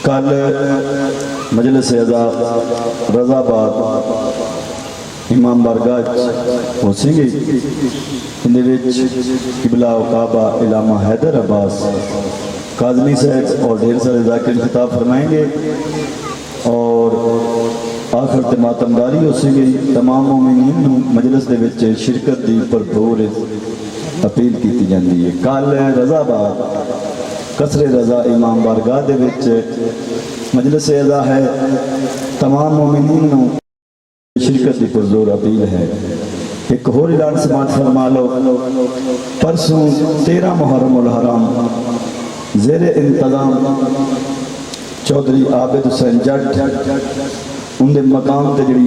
کل مجلس عزا رضا آباد امام بارگاہ ہو سی گئی اندے قبلہ کعبہ علامہ حیدر عباس کاظمی صاحب اور ڈھیر سارے ذاکر خطاب فرمائیں گے اور آخر تے ماتمداری ہو سی گئی تمام مومنین مجلس دے وچ شرکت دی بھرپور اپیل کیتی جاندی ہے کل رضا آباد قصر رضا امام بارگاہ دے وچ مجلس عزا ہے تمام مومنین شرکت دی پرزور اپیل ہے ایک اور اعلان سماعت فرما لو پرسوں 13 محرم الحرام زیر انتظام چودھری عابد حسین جٹ ان دے مقام تے جڑی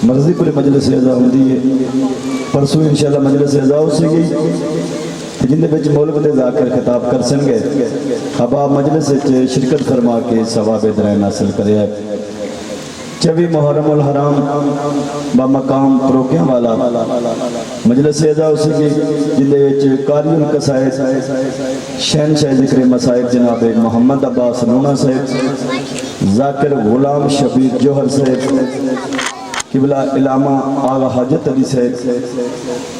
مرضی پر مجلس عزا ہوندی ہے پرسوں انشاءاللہ مجلس عزا ہو سی گئی جن دے وچ مولک دے ذاکر خطاب کر سن گے حباب مجلس وچ شرکت فرما کے ثواب درائن حاصل کرے 24 محرم الحرام بمقام پروکیاں والا مجلس عزا ہو سی گئی جن دے وچ قاری القصائد شہنشاہ ذکر مصائب جناب محمد عباس نونا صاحب ذاکر غلام شبیر جوہر صاحب قبلہ علامہ آغا حاجت علی صاحب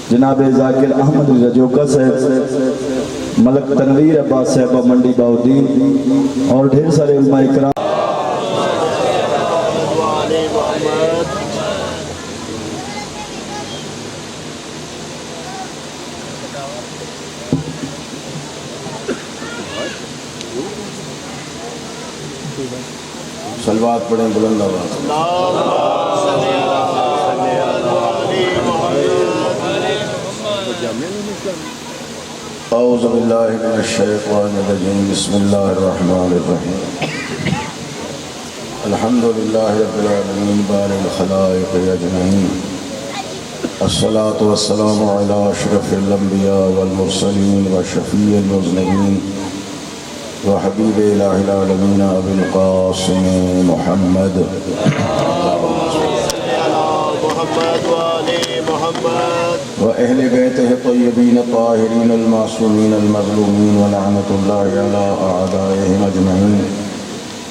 جناب ذاکر احمد رجوکا صاحب ملک تنویر عباس صاحب منڈی باؤدین اور ڈھیر سارے علماء اکرام صلوات پڑھیں بلند آواز اعوذ باللہ من الشیطان الرجیم بسم اللہ الرحمن الرحیم الحمدللہ رب العالمین بارئ الخلائق اجمعین الصلاة والسلام علی اشرف الانبیاء والمرسلین وشفیع المذنبین وحبیب الہ العالمین ابی القاسم محمد وأهل بيته الطيبين الطاهرين المعصومين المظلومين ولعنة الله على أعدائهم أجمعين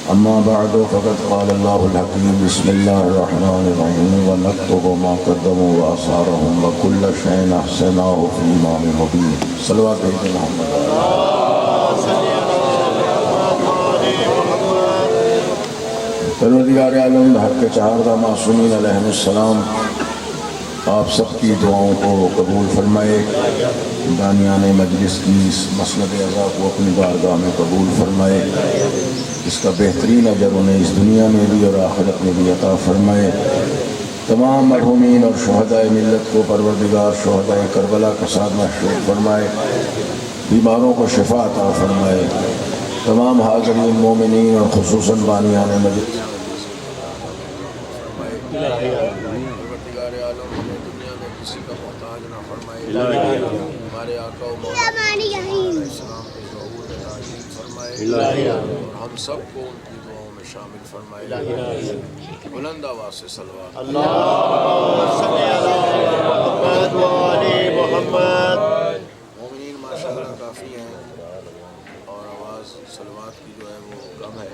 أما بعد فقد قال الله الحكيم بسم الله الرحمن الرحيم ونكتب ما قدموا وآثارهم وكل شيء أحسناه في إمام مبين صلوات محمد پروردگار عالم حق کے چہاردہ معصومین علیہ السلام آپ سب کی دعاؤں کو قبول فرمائے دانیان مجلس کی اس مسند عزا کو اپنی بارگاہ میں قبول فرمائے اس کا بہترین اجر انہیں اس دنیا میں بھی اور آخرت میں بھی عطا فرمائے تمام مرحومین اور شہداء ملت کو پروردگار شہداء کربلا کے ساتھ محشور فرمائے بیماروں کو شفا عطا فرمائے تمام حاضرین مومنین اور خصوصاً بانیان مجلس ہمارے آقا و مولا علیہ السلام کے ظہور تعظیم فرمائے اور ہم سب کو ان کی دعاؤں میں شامل فرمائے بلند آواز سے صلوات اللہم صلی علی محمد و آل محمد مومنین ماشاءاللہ کافی ہیں اور آواز صلوات کی جو ہے وہ کم ہے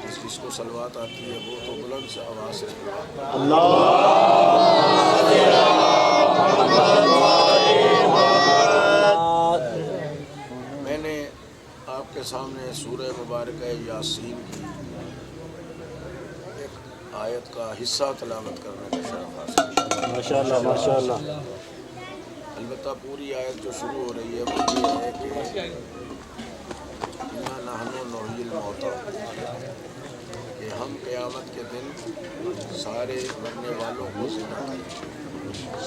جس کو صلوات آتی ہے وہ تو بلند سے آواز سے صلوات اللہم صلی علی محمد و کے سامنے سورہ مبارکہ یاسین کی ایک آیت کا حصہ تلاوت کرنے کا شرف حاصل ماشاءاللہ ماشاءاللہ البتہ پوری آیت جو شروع ہو رہی ہے وہ یہ ہے کہ اِنَّا نَحْنُ نُحْيِي الْمَوْتَىٰ کہ ہم قیامت کے دن سارے مرنے والوں کو زندہ کریں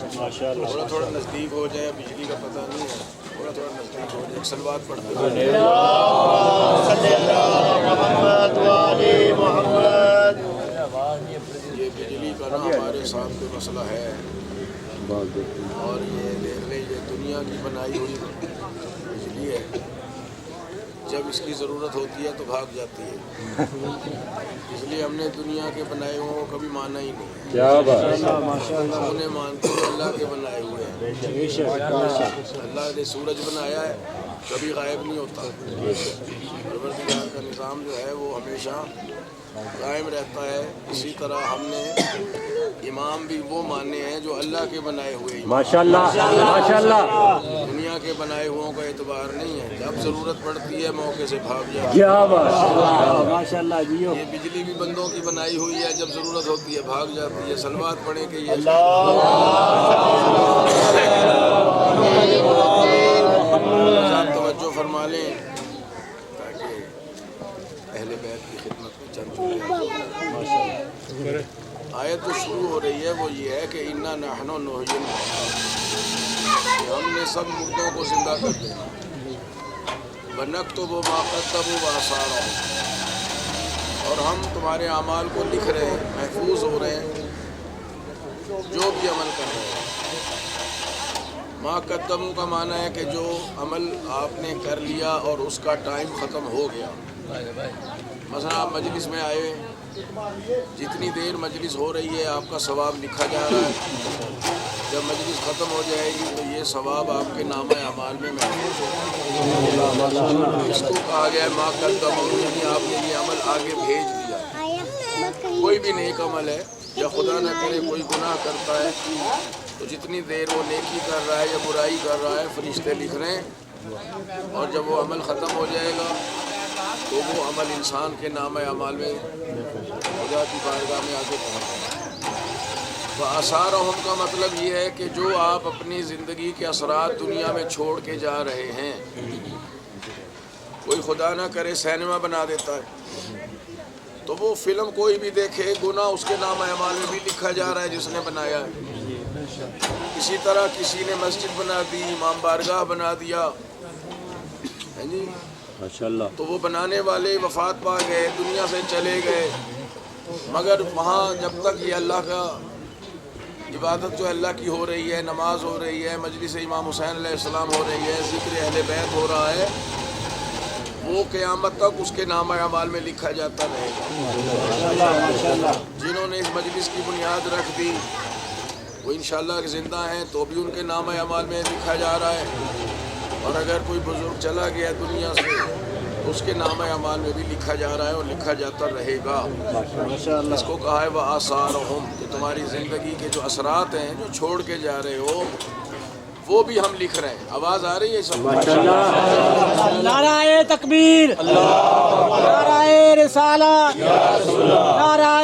تھوڑا تھوڑا نزدیک ہو جائے بجلی کا پتہ نہیں ہے تھوڑا تھوڑا نزدیک ہو جائے ایک صلوات پڑھتے ہیں صلی اللہ محمد و آل محمد یہ بجلی کا نا ہمارے ساتھ کوئی مسئلہ ہے اور یہ دیکھ لیں یہ دنیا کی بنائی ہوئی بجلی ہے جب اس کی ضرورت ہوتی ہے تو بھاگ جاتی ہے اس لیے ہم نے دنیا کے بنائے ہوئے کو کبھی مانا ہی نہیں کیا بات ہم انہیں مانتے ہیں اللہ کے بنائے ہوئے ہیں اللہ نے سورج بنایا ہے کبھی غائب نہیں ہوتا نظام جو ہے وہ ہمیشہ قائم رہتا ہے. اسی طرح ہم نے امام بھی وہ مانے ہیں جو اللہ کے بنائے ہوئے امام. ماشاءاللہ ماشاءاللہ. دنیا کے بنائے ہوئوں کا اعتبار نہیں ہے. جب ضرورت پڑتی ہے موقع سے بھاگ جاتے ہیں. کیا بات ماشاءاللہ جی. یہ بجلی بھی بندوں کی بنائی ہوئی ہے، جب ضرورت ہوتی ہے بھاگ جاتی ہے. صلوات پڑھیں کہ یہ صاحب توجہ فرما لیں تاکہ اہل بیت کی خدمت میں چند جملے. آیت جو شروع ہو رہی ہے وہ یہ ہے کہ انا نحن نحیی الموتیٰ، ہم نے سب مردوں کو زندہ کر دینا. ونکتب ما قدموا وآثارهم، اور ہم تمہارے اعمال کو لکھ رہے ہیں، محفوظ ہو رہے ہیں جو بھی عمل کر رہے ہیں. ما قدموا کا معنی ہے کہ جو عمل آپ نے کر لیا اور اس کا ٹائم ختم ہو گیا. مثلا آپ مجلس میں آئے، جتنی دیر مجلس ہو رہی ہے آپ کا ثواب لکھا جا رہا ہے. جب مجلس ختم ہو جائے گی تو یہ ثواب آپ کے نامہ اعمال میں محفوظ ہوگا. اس کو کہا گیا ہے ما قدموا، یعنی آپ نے یہ عمل آگے بھیج دیا. کوئی بھی نیک عمل ہے یا خدا نہ کرے کوئی گناہ کرتا ہے تو جتنی دیر وہ نیکی کر رہا ہے یا برائی کر رہا ہے فرشتے لکھ رہے ہیں، اور جب وہ عمل ختم ہو جائے گا تو وہ عمل انسان کے نامہ اعمال میں خدا کی بارگاہ میں آگے پہنچ جائے. وآثارہم کا مطلب یہ ہے کہ جو آپ اپنی زندگی کے اثرات دنیا میں چھوڑ کے جا رہے ہیں. کوئی خدا نہ کرے سینما بنا دیتا ہے تو وہ فلم کوئی بھی دیکھے گناہ اس کے نامہ اعمال میں بھی لکھا جا رہا ہے جس نے بنایا ہے. اسی طرح کسی نے مسجد بنا دی، امام بارگاہ بنا دیا جی ماشاءاللہ، تو وہ بنانے والے وفات پا گئے، دنیا سے چلے گئے، مگر وہاں جب تک یہ اللہ کا عبادت جو اللہ کی ہو رہی ہے، نماز ہو رہی ہے، مجلس امام حسین علیہ السلام ہو رہی ہے، ذکر اہل بیت ہو رہا ہے، وہ قیامت تک اس کے نامہ اعمال میں لکھا جاتا رہے گا. جنہوں نے اس مجلس کی بنیاد رکھ دی وہ انشاءاللہ زندہ ہیں تو بھی ان کے نامہ اعمال میں لکھا جا رہا ہے، اور اگر کوئی بزرگ چلا گیا دنیا سے اس کے نامہ اعمال میں بھی لکھا جا رہا ہے اور لکھا جاتا رہے گا. اس کو کہا ہے وآثارہم، کہ تمہاری زندگی کے جو اثرات ہیں جو چھوڑ کے جا رہے ہو وہ بھی ہم لکھ رہے ہیں. آواز آ رہی ہے سب؟ نعرہ تکبیر، نعرہ رسالت، نعرہ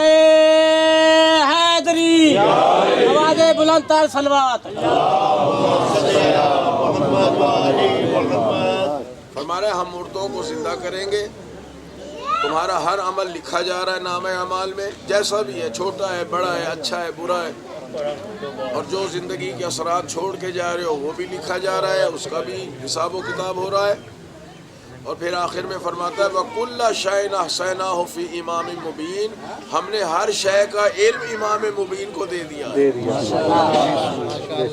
حیدری، آواز بلند تر صلوات. فرما رہے ہم مردوں کو زندہ کریں گے. تمہارا ہر عمل لکھا جا رہا ہے نامہ اعمال میں، جیسا بھی ہے، چھوٹا ہے، بڑا ہے، اچھا ہے، برا ہے. اور جو زندگی کے اثرات چھوڑ کے جا رہے ہو وہ بھی لکھا جا رہا ہے، اس کا بھی حساب و کتاب ہو رہا ہے. اور پھر آخر میں فرماتا ہے وَكُلَّ شَيْءٍ أَحْصَيْنَاهُ فِي إِمَامٍ مُبِينٍ، ہم نے ہر شے کا علم امام مبین کو دے دیا ہے.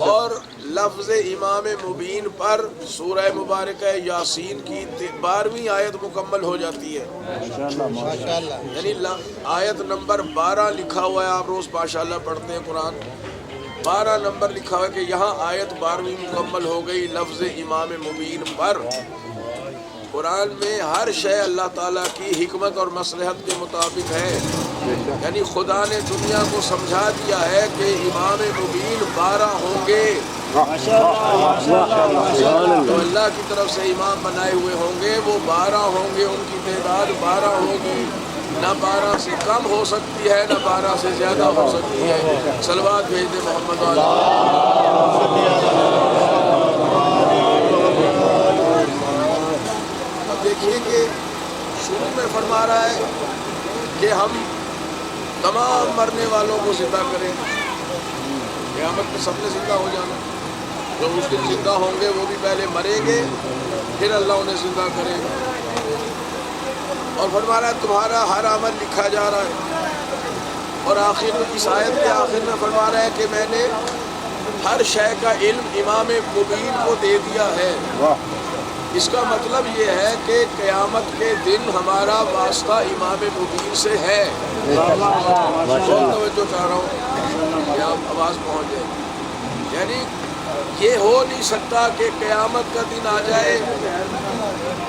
اور لفظ امام مبین پر سورہ مبارکہ یاسین کی 12ویں آیت مکمل ہو جاتی ہے. یعنی آیت نمبر 12 لکھا ہوا ہے. آپ روز ماشاءاللہ پڑھتے ہیں قرآن. 12 نمبر لکھا ہوا ہے کہ یہاں آیت 12ویں مکمل ہو گئی لفظ امام مبین پر. قرآن میں ہر شے اللہ تعالیٰ کی حکمت اور مصلحت کے مطابق ہے. یعنی خدا نے دنیا کو سمجھا دیا ہے کہ امام مبین 12 ہوں گے. جو اللہ کی طرف سے امام بنائے ہوئے ہوں گے وہ 12 ہوں گے. ان کی تعداد 12 ہوگی. نہ 12 سے کم ہو سکتی ہے نہ 12 سے زیادہ ہو سکتی ہے. صلوات بھیج دے محمد والا. دیکھیے کہ شروع میں فرما رہا ہے کہ ہم تمام مرنے والوں کو زندہ کریں. قیامت میں سب نے زندہ ہو جانا. جو اس دن زندہ ہوں گے وہ بھی پہلے مریں گے پھر اللہ انہیں زندہ کرے گا. اور فرما رہا ہے تمہارا ہر عمل لکھا جا رہا ہے. اور آخر میں اس آیت کے آخر میں فرما رہا ہے کہ میں نے ہر شے کا علم امام مبین کو دے دیا ہے. اس کا مطلب یہ ہے کہ قیامت کے دن ہمارا واسطہ امام مبین سے ہے. بہت توجہ چاہ رہا ہوں کہ آپ آواز پہنچ جائے. یعنی یہ ہو نہیں سکتا کہ قیامت کا دن آ جائے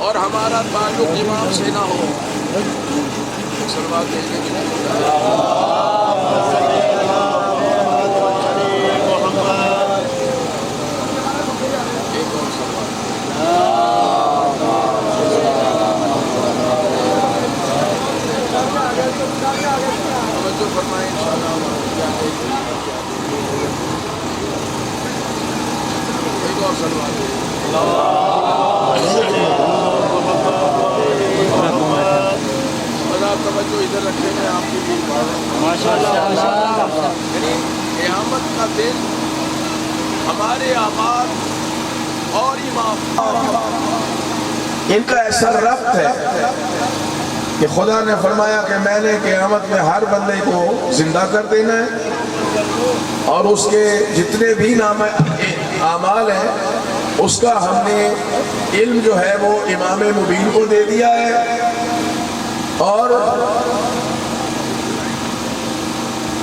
اور ہمارا تعلق امام سے نہ ہو. صلوات بھیجنے کی ایک اور صلوات. توجہ فرمائیں انشاءاللہ. ایک اور صلوات. آپ توجہ ادھر رکھیں گے آپ کی بھی یعنی قیامت کا دن ہمارے اعمال اور امام ان کا ایسا ربط ہے کہ خدا نے فرمایا کہ میں نے قیامت میں ہر بندے کو زندہ کر دینا ہے اور اس کے جتنے بھی نام اعمال ہیں اس کا ہم نے علم جو ہے وہ امام مبین کو دے دیا ہے اور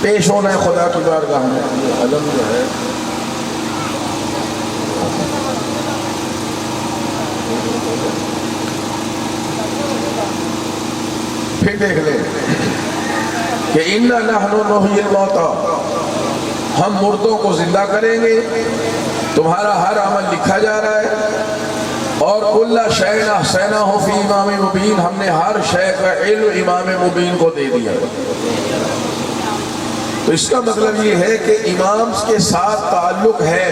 پیش ہونا ہے خدا کی بارگاہ میں. علم جو ہے پھر دیکھ لیں کہ اِنَّا نَحْنُ نُحْيِي الْمَوْتَى، ہم مردوں کو زندہ کریں گے. تمہارا ہر عمل لکھا جا رہا ہے اور کُلَّ شَيْءٍ أَحْصَيْنَاهُ فِي إِمَامٍ مُبِينٍ، ہم نے ہر شے کا علم امام مبین کو دے دیا. تو اس کا مطلب یہ ہے کہ امام کے ساتھ تعلق ہے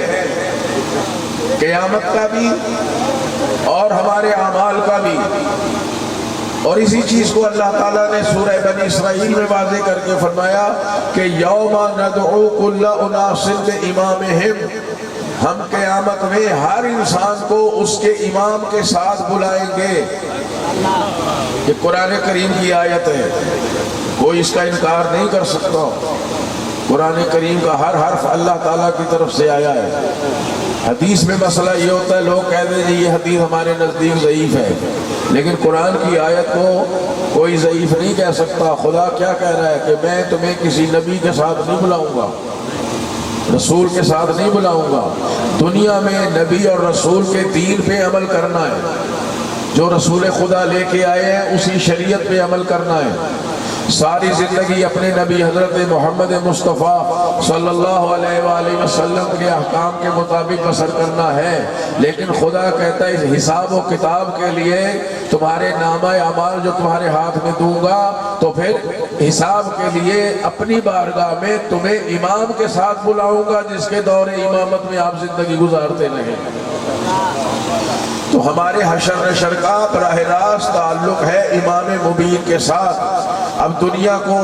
قیامت کا بھی اور ہمارے اعمال کا بھی. اور اسی چیز کو اللہ تعالیٰ نے سورہ بنی اسرائیل میں واضح کر کے فرمایا کہ یوم ندعو کل اناس بامامہم، ہم قیامت میں ہر انسان کو اس کے امام کے ساتھ بلائیں گے. یہ قرآن کریم کی آیت ہے، کوئی اس کا انکار نہیں کر سکتا. قرآن کریم کا ہر حرف اللہ تعالیٰ کی طرف سے آیا ہے. حدیث میں مسئلہ یہ ہوتا ہے لوگ کہتے ہیں یہ حدیث ہمارے نزدیک ضعیف ہے، لیکن قرآن کی آیت کو کوئی ضعیف نہیں کہہ سکتا. خدا کیا کہہ رہا ہے کہ میں تمہیں کسی نبی کے ساتھ نہیں بلاؤں گا، رسول کے ساتھ نہیں بلاؤں گا. دنیا میں نبی اور رسول کے دین پہ عمل کرنا ہے، جو رسول خدا لے کے آئے ہیں اسی شریعت پہ عمل کرنا ہے. ساری زندگی اپنے نبی حضرت محمد مصطفیٰ صلی اللہ علیہ وآلہ وسلم کے احکام کے مطابق بسر کرنا ہے. لیکن خدا کہتا ہے اس حساب و کتاب کے لیے تمہارے نامہ اعمال جو تمہارے ہاتھ میں دوں گا تو پھر حساب کے لیے اپنی بارگاہ میں تمہیں امام کے ساتھ بلاؤں گا جس کے دور امامت میں آپ زندگی گزارتے رہیں. تو ہمارے حشر نشر کا براہ راست تعلق ہے امام مبین کے ساتھ. اب دنیا کو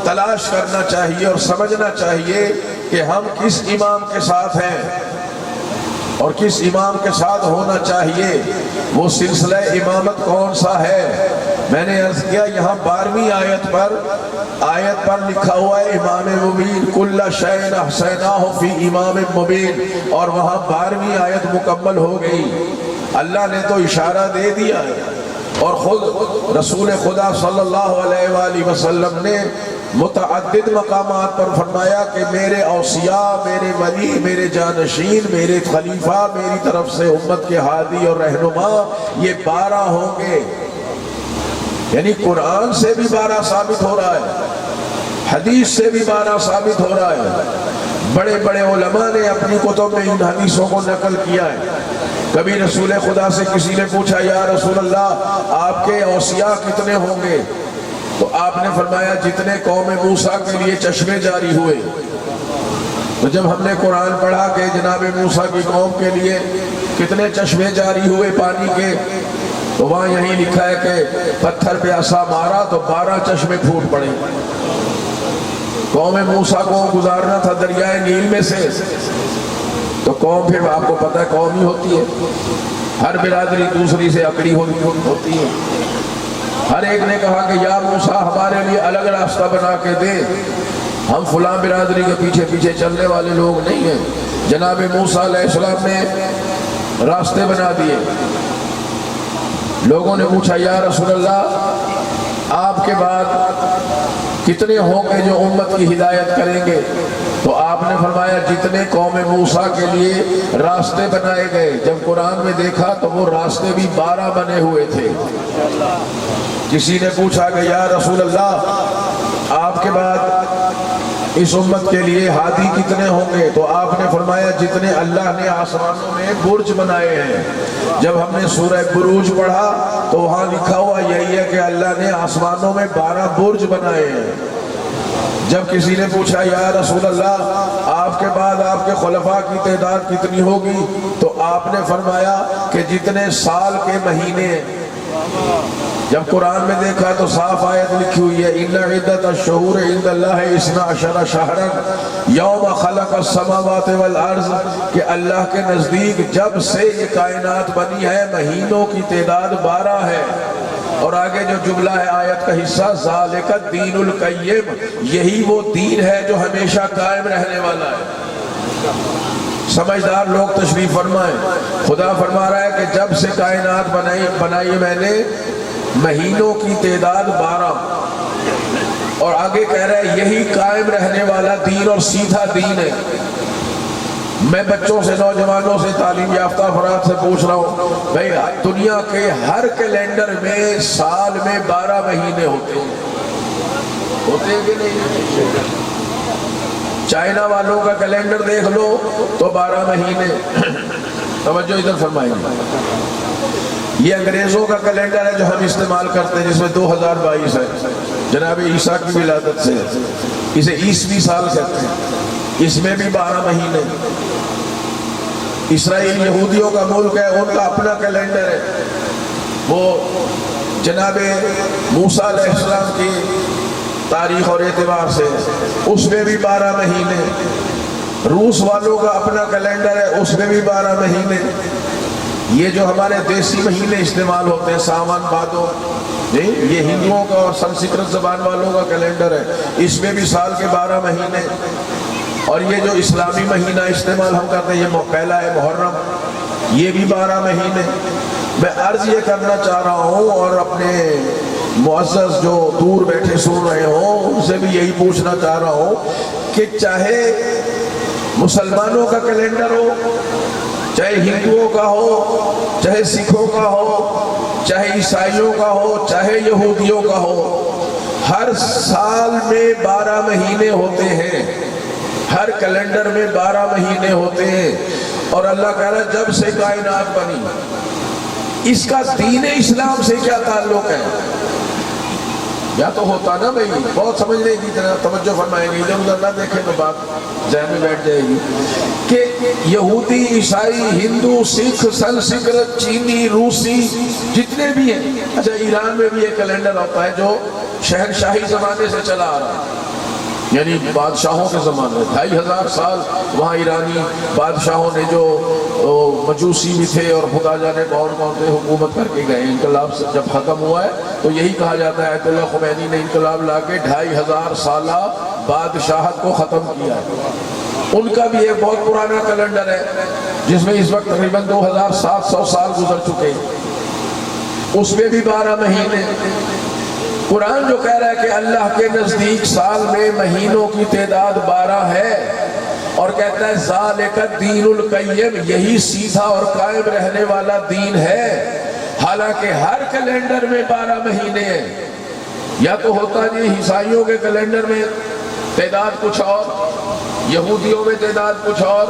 تلاش کرنا چاہیے اور سمجھنا چاہیے کہ ہم کس امام کے ساتھ ہیں اور کس امام کے ساتھ ہونا چاہیے. وہ سلسلہ امامت کون سا ہے؟ میں نے عرض کیا یہاں 12ویں آیت پر لکھا ہوا ہے امام مبین کل شیء احصیناہ فی امام مبین، اور وہاں 12ویں آیت مکمل ہو گئی. اللہ نے تو اشارہ دے دیا ہے اور خود رسول خدا صلی اللہ علیہ وآلہ وسلم نے متعدد مقامات پر فرمایا کہ میرے اوصیاء، میرے ولی، میرے جانشین، میرے خلیفہ، میری طرف سے امت کے ہادی اور رہنما یہ 12 ہوں گے. یعنی قرآن سے بھی 12 ثابت ہو رہا ہے، حدیث سے بھی 12 ثابت ہو رہا ہے. بڑے بڑے علماء نے اپنی کتب میں ان حدیثوں کو نقل کیا ہے. کبھی رسول خدا سے کسی نے پوچھا یا رسول اللہ آپ کے اوصیاء کتنے ہوں گے؟ تو آپ نے فرمایا جتنے قوم موسیٰ کے لیے چشمے جاری ہوئے. تو جب ہم نے قرآن پڑھا کہ جناب موسیٰ کی قوم کے لیے کتنے چشمے جاری ہوئے پانی کے، تو وہاں یہی لکھا ہے کہ پتھر پہ عصا مارا تو 12 چشمے پھوٹ پڑے. قوم موسیٰ کو گزارنا تھا دریائے نیل میں سے، تو قوم پھر آپ کو پتہ ہے قوم ہی ہوتی ہے، ہر برادری دوسری سے اکڑی ہوتی ہے. ہر ایک نے کہا کہ یا موسیٰ ہمارے لیے الگ راستہ بنا کے دے، ہم فلاں برادری کے پیچھے پیچھے چلنے والے لوگ نہیں ہیں. جناب موسیٰ علیہ السلام نے راستے بنا دیے. لوگوں نے پوچھا یا رسول اللہ آپ کے بعد کتنے ہوں گے جو امت کی ہدایت کریں گے؟ تو آپ نے فرمایا جتنے قوم موسیٰ کے لیے راستے بنائے گئے، جب قرآن میں دیکھا تو وہ راستے بھی 12 بنے ہوئے تھے۔ کسی نے پوچھا کہ یا رسول اللہ آپ کے بعد اس امت کے لیے ہادی کتنے ہوں گے؟ تو آپ نے فرمایا جتنے اللہ نے آسمانوں میں برج بنائے ہیں۔ جب ہم نے سورہ بروج پڑھا تو وہاں لکھا ہوا یہی ہے کہ اللہ نے آسمانوں میں 12 برج بنائے ہیں۔ جب کسی نے پوچھا یا رسول اللہ آپ کے بعد آپ کے خلفاء کی تعداد کتنی ہوگی؟ تو آپ نے فرمایا کہ جتنے سال کے مہینے ہیں۔ جب قرآن میں دیکھا تو صاف آیت لکھی ہوئی ہے ان عدت الشہور عند اللہ 12 شہرا یوم خلق السماوات والارض، کہ اللہ کے نزدیک جب سے یہ کائنات بنی ہے مہینوں کی تعداد 12 ہے۔ اور آگے جو جملہ ہے آیت کا حصہ ذالک الدین القیم، یہی وہ دین ہے جو ہمیشہ قائم رہنے والا ہے۔ سمجھدار لوگ تشریف فرمائیں، خدا فرما رہا ہے کہ جب سے کائنات بنائی میں نے مہینوں کی تعداد 12، اور آگے کہہ رہا ہے یہی قائم رہنے والا دین اور سیدھا دین ہے۔ میں بچوں سے، نوجوانوں سے، تعلیم یافتہ افراد سے پوچھ رہا ہوں بھئی دنیا کے ہر کیلنڈر میں سال میں 12 مہینے ہوتے ہیں کہ نہیں؟ چائنا والوں کا کیلنڈر دیکھ لو تو 12 مہینے۔ توجہ ادھر فرمائیں گے۔ یہ انگریزوں کا کیلنڈر ہے جو ہم استعمال کرتے ہیں جس میں 2022 ہے، جناب عیسیٰ کی ولادت سے، اسے عیسوی سال کہتے ہیں، اس میں بھی 12 مہینے۔ اسرائیل یہودیوں کا ملک ہے، ان کا اپنا کیلنڈر ہے، وہ جناب موسیٰ علیہ السلام کی تاریخ اور اعتبار سے اس میں بھی 12 مہینے۔ روس والوں کا اپنا کیلنڈر ہے، اس میں بھی 12 مہینے۔ یہ جو ہمارے دیسی مہینے استعمال ہوتے ہیں ساون بھادو، یہ ہندوؤں کا اور سنسکرت زبان والوں کا کیلنڈر ہے، اس میں بھی سال کے 12 مہینے۔ اور یہ جو اسلامی مہینہ استعمال ہم کرتے ہیں، یہ پہلا ہے محرم، یہ بھی 12 مہینے۔ میں عرض یہ کرنا چاہ رہا ہوں اور اپنے معزز جو دور بیٹھے سن رہے ہوں ان سے بھی یہی پوچھنا چاہ رہا ہوں کہ چاہے مسلمانوں کا کیلنڈر ہو، چاہے ہندوؤں کا ہو، چاہے سکھوں کا ہو، چاہے عیسائیوں کا ہو، چاہے یہودیوں کا ہو، ہر سال میں 12 مہینے ہوتے ہیں، ہر کیلنڈر میں 12 مہینے ہوتے ہیں۔ اور اللہ کہہ رہا ہے جب سے کائنات بنی، اس کا دین اسلام سے کیا تعلق ہے؟ یا تو ہوتا نا بھئی، بہت سمجھنے کی طرح توجہ فرمائیں گے، ادھر ادھر نہ دیکھیں تو بات ذہن میں بیٹھ جائے گی کہ یہودی، عیسائی، ہندو، سکھ، سنسکرت، چینی، روسی جتنے بھی ہیں، اچھا ایران میں بھی ایک کیلنڈر ہوتا ہے جو شہنشاہی زمانے سے چلا آ رہا ہے، یعنی بادشاہوں کے زمانے 2500 سال وہاں ایرانی بادشاہوں نے جو مجوسی بھی تھے اور خدا جانے کون کون سے حکومت کر کے گئے۔ انقلاب جب ختم ہوا ہے تو یہی کہا جاتا ہے آیت اللہ خمینی نے انقلاب لا کے 2500 سالہ بادشاہت کو ختم کیا ہے۔ ان کا بھی ایک بہت پرانا کیلنڈر ہے جس میں اس وقت تقریباً 2700 سال گزر چکے، اس میں بھی 12 مہینے۔ قرآن جو کہہ رہا ہے کہ اللہ کے نزدیک سال میں مہینوں کی تعداد 12 ہے، اور کہتا ہے ذالک الدین القیم، یہی سیدھا اور قائم رہنے والا دین ہے، حالانکہ ہر کیلنڈر میں 12 مہینے ہیں۔ یا تو ہوتا جی عیسائیوں کے کیلنڈر میں تعداد کچھ اور، یہودیوں میں تعداد کچھ اور،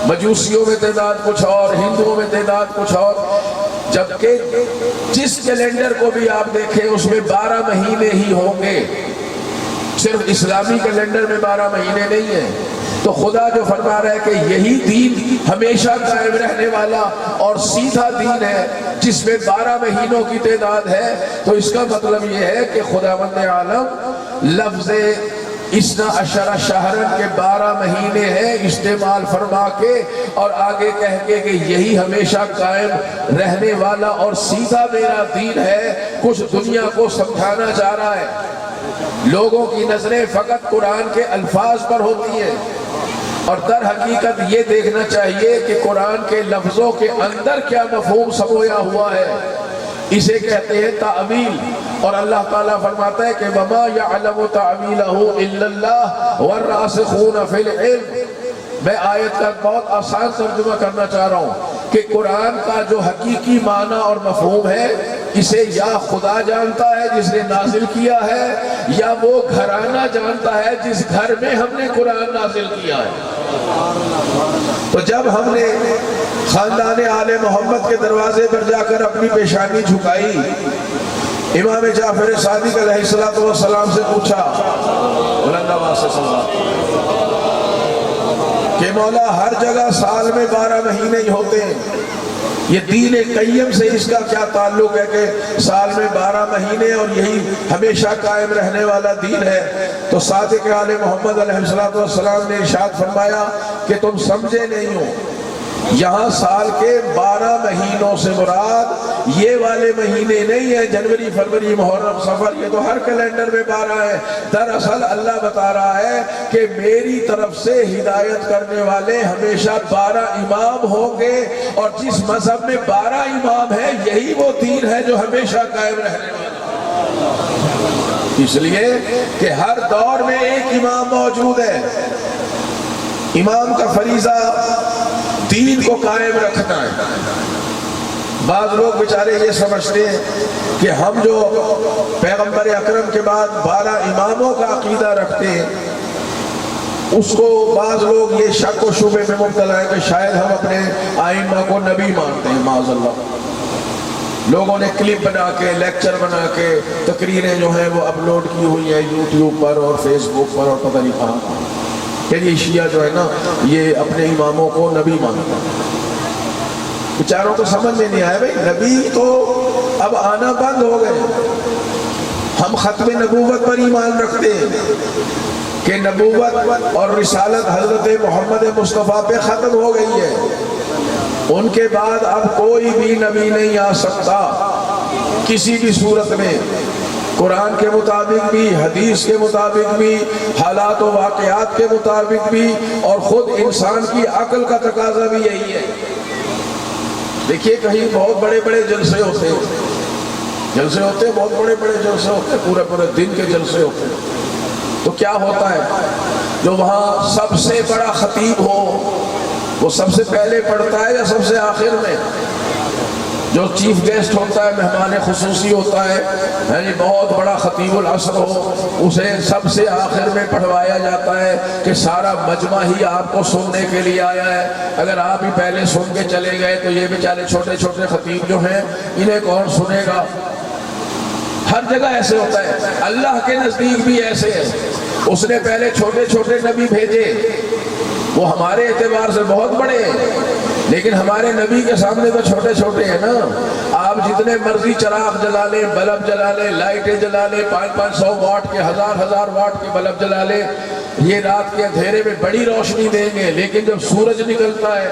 مجوسیوں میں تعداد کچھ اور، ہندوؤں میں تعداد کچھ اور، جبکہ جس کیلنڈر کو بھی آپ دیکھیں اس میں 12 مہینے ہی ہوں گے، صرف اسلامی کیلنڈر میں 12 مہینے نہیں ہیں۔ تو خدا جو فرما رہا ہے کہ یہی دین ہمیشہ قائم رہنے والا اور سیدھا دین ہے جس میں 12 مہینوں کی تعداد ہے، تو اس کا مطلب یہ ہے کہ خداوند عالم لفظ 12 شہرن کے 12 مہینے ہیں استعمال فرما کے، اور آگے کہہ کے کہ یہی ہمیشہ قائم رہنے والا اور سیدھا میرا دین ہے۔ کچھ دنیا کو سمجھانا چاہ رہا ہے، لوگوں کی نظریں فقط قرآن کے الفاظ پر ہوتی ہیں، اور در حقیقت یہ دیکھنا چاہیے کہ قرآن کے لفظوں کے اندر کیا مفہوم سمویا ہوا ہے۔ اسے کہتے ہیں تعویل۔ اور اللہ تعالیٰ فرماتا ہے کہ وَمَا يَعْلَمُ تَعْوِيلَهُ إِلَّا اللَّهُ وَالرَّاسِخُونَ فِي الْعِلْمِ۔ میں آیت کا بہت آسان ترجمہ کرنا چاہ رہا ہوں کہ قرآن کا جو حقیقی معنی اور مفہوم ہے اسے یا خدا جانتا ہے جس نے نازل کیا ہے، یا وہ گھرانہ جانتا ہے جس گھر میں ہم نے قرآن نازل کیا ہے۔ تو جب ہم نے خاندان آل محمد کے دروازے پر جا کر اپنی پیشانی جھکائی، امام جعفر صادق علیہ السلام سے پوچھا بلند آواز سے سنا کہ مولا ہر جگہ سال میں 12 مہینے ہی ہوتے ہیں، یہ دین قیم سے اس کا کیا تعلق ہے کہ سال میں 12 مہینے اور یہی ہمیشہ قائم رہنے والا دین ہے؟ تو صادق آل محمد علیہ السلام نے ارشاد فرمایا کہ تم سمجھے نہیں ہو، یہاں سال کے 12 مہینوں سے مراد یہ والے مہینے نہیں ہیں، جنوری فروری محرم صفر، یہ تو ہر کیلنڈر میں 12 ہے۔ دراصل اللہ بتا رہا ہے کہ میری طرف سے ہدایت کرنے والے ہمیشہ 12 امام ہوں گے، اور جس مذہب میں 12 امام ہیں یہی وہ دین ہے جو ہمیشہ قائم رہنے والا، اس لیے کہ ہر دور میں ایک امام موجود ہے۔ امام کا فریضہ دین کو قائم رکھنا ہے۔ بعض لوگ بیچارے یہ سمجھتے ہیں کہ ہم جو پیغمبر اکرم کے بعد 12 اماموں کا عقیدہ رکھتے ہیں، اس کو بعض لوگ یہ شک و شبہ میں مبتلا ہے کہ شاید ہم اپنے ائمہ کو نبی مانتے ہیں، معاذ اللہ۔ لوگوں نے کلپ بنا کے، لیکچر بنا کے تقریریں جو ہیں وہ اپلوڈ کی ہوئی ہیں یوٹیوب پر اور فیس بک پر اور پتہ نہیں کہاں کہ یہ شیعہ جو ہے نا یہ اپنے اماموں کو نبی مانتا ہے۔ بیچاروں کو سمجھ میں نہیں آیا، بھائی نبی تو اب آنا بند ہو گئے، ہم ختم نبوت پر ایمان رکھتے ہیں کہ نبوت اور رسالت حضرت محمد مصطفیٰ پہ ختم ہو گئی ہے، ان کے بعد اب کوئی بھی نبی نہیں آ سکتا کسی بھی صورت میں، قرآن کے مطابق بھی، حدیث کے مطابق بھی، حالات و واقعات کے مطابق بھی، اور خود انسان کی عقل کا تقاضا بھی یہی ہے۔ دیکھیے کہیں بہت بڑے بڑے جلسے ہوتے ہیں، بہت بڑے بڑے جلسے ہوتے ہیں، پورے دن کے جلسے ہوتے ہیں، تو کیا ہوتا ہے جو وہاں سب سے بڑا خطیب ہو وہ سب سے پہلے پڑھتا ہے یا سب سے آخر میں؟ جو چیف گیسٹ ہوتا ہے، مہمان خصوصی ہوتا ہے، یعنی بہت بڑا خطیب العصر ہو، اسے سب سے آخر میں پڑھوایا جاتا ہے کہ سارا مجمع ہی آپ کو سننے کے لیے آیا ہے، اگر آپ ہی پہلے سن کے چلے گئے تو یہ بیچارے چھوٹے چھوٹے خطیب جو ہیں انہیں کون سنے گا؟ ہر جگہ ایسے ہوتا ہے، اللہ کے نزدیک بھی ایسے ہے، اس نے پہلے چھوٹے چھوٹے نبی بھیجے، وہ ہمارے اعتبار سے بہت بڑے ہیں لیکن ہمارے نبی کے سامنے تو چھوٹے چھوٹے ہیں نا۔ آپ جتنے مرضی چراغ جلا لیں، بلب جلا لیں، لائٹیں جلا لیں، 500 واٹ کے، 1000 واٹ کے بلب جلا لیں، یہ رات کے اندھیرے میں بڑی روشنی دیں گے، لیکن جب سورج نکلتا ہے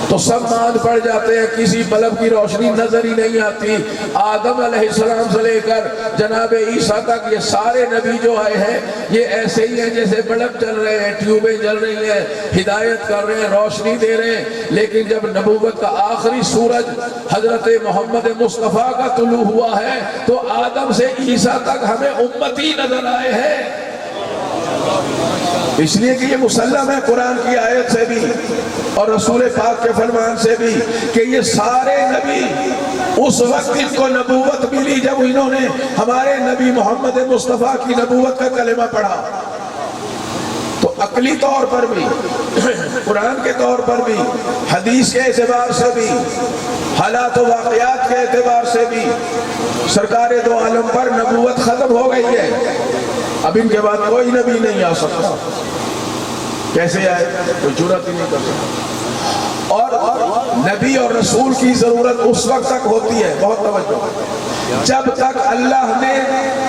تو سب ماند پڑ جاتے ہیں، کسی بلب کی روشنی نظر ہی نہیں آتی۔ آدم علیہ السلام سے لے کر جناب عیسیٰ تک یہ سارے نبی جو آئے ہیں یہ ایسے ہی ہیں جیسے بلب جل رہے ہیں، ٹیوبیں جل رہی ہیں، ہدایت کر رہے ہیں، روشنی دے رہے ہیں، لیکن جب نبوت کا آخری سورج حضرت محمد مصطفیٰ کا طلوع ہوا ہے تو آدم سے عیسیٰ تک ہمیں امتی نظر آئے ہیں۔ اس لیے کہ یہ مسلم ہے قرآن کی آیت سے بھی اور رسول پاک کے فرمان سے بھی کہ یہ سارے نبی اس وقت ان کو نبوت ملی جب انہوں نے ہمارے نبی محمد مصطفیٰ کی نبوت کا کلمہ پڑھا۔ تو عقلی طور پر بھی، قرآن کے طور پر بھی، حدیث کے اعتبار سے بھی، حالات و واقعات کے اعتبار سے بھی سرکار دو عالم پر نبوت ختم ہو گئی ہے، اب ان کے بعد کوئی نبی نہیں آ سکتا۔ کیسے آئے؟ کوئی جرات ہی نہیں کر سکتا۔ اور نبی اور رسول کی ضرورت اس وقت تک ہوتی ہے، بہت توجہ، جب تک اللہ نے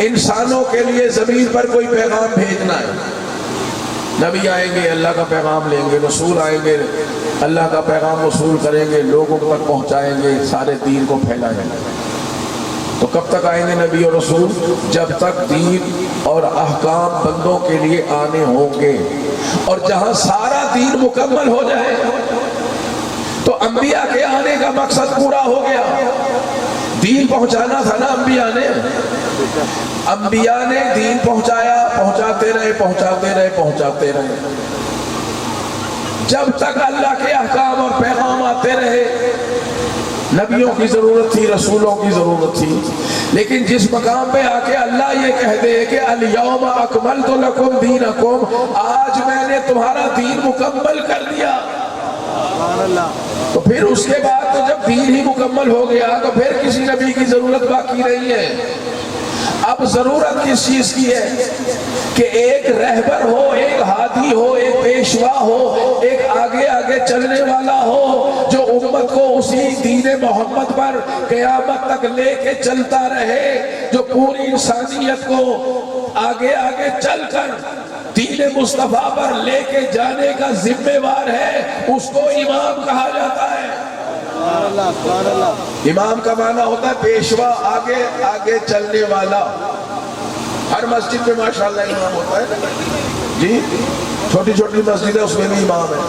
انسانوں کے لیے زمین پر کوئی پیغام بھیجنا ہے۔ نبی آئیں گے، اللہ کا پیغام لیں گے، رسول آئیں گے، اللہ کا پیغام وصول کریں گے، لوگوں تک پہنچائیں گے، سارے دین کو پھیلائیں گے۔ تو کب تک آئیں گے نبی اور رسول؟ جب تک دین اور احکام بندوں کے لیے آنے ہوں گے، اور جہاں سارا دین مکمل ہو جائے تو انبیاء کے آنے کا مقصد پورا ہو گیا، دین پہنچانا تھا نا انبیاء نے. انبیاء نے دین پہنچایا, پہنچاتے رہے. جب تک اللہ کے احکام اور پیغام آتے رہے, نبیوں کی ضرورت تھی, رسولوں کی ضرورت تھی. لیکن جس مقام پہ آ کے اللہ یہ کہہ دے کہ الیوم اکملت لکم دینکم, آج میں نے تمہارا دین مکمل کر دیا, تو پھر اس کے بعد تو جب دین ہی مکمل ہو گیا تو پھر کسی نبی کی ضرورت باقی نہیں ہے. اب ضرورت کس چیز کی ہے کہ ایک رہبر ہو, ایک ہادی ہو, ایک پیشوا ہو, ایک آگے آگے چلنے والا ہو, جو امت کو اسی دین محمد پر قیامت تک لے کے چلتا رہے, جو پوری انسانیت کو آگے آگے چل کر دین مصطفیٰ پر لے کے جانے کا ذمہ وار ہے. اس کو امام کہا جاتا ہے. امام کا معنی ہوتا ہے پیشوا, آگے آگے چلنے والا. ہر مسجد میں ماشاءاللہ امام ہوتا ہے جی, چھوٹی چھوٹی مسجد ہے اس میں بھی امام ہے.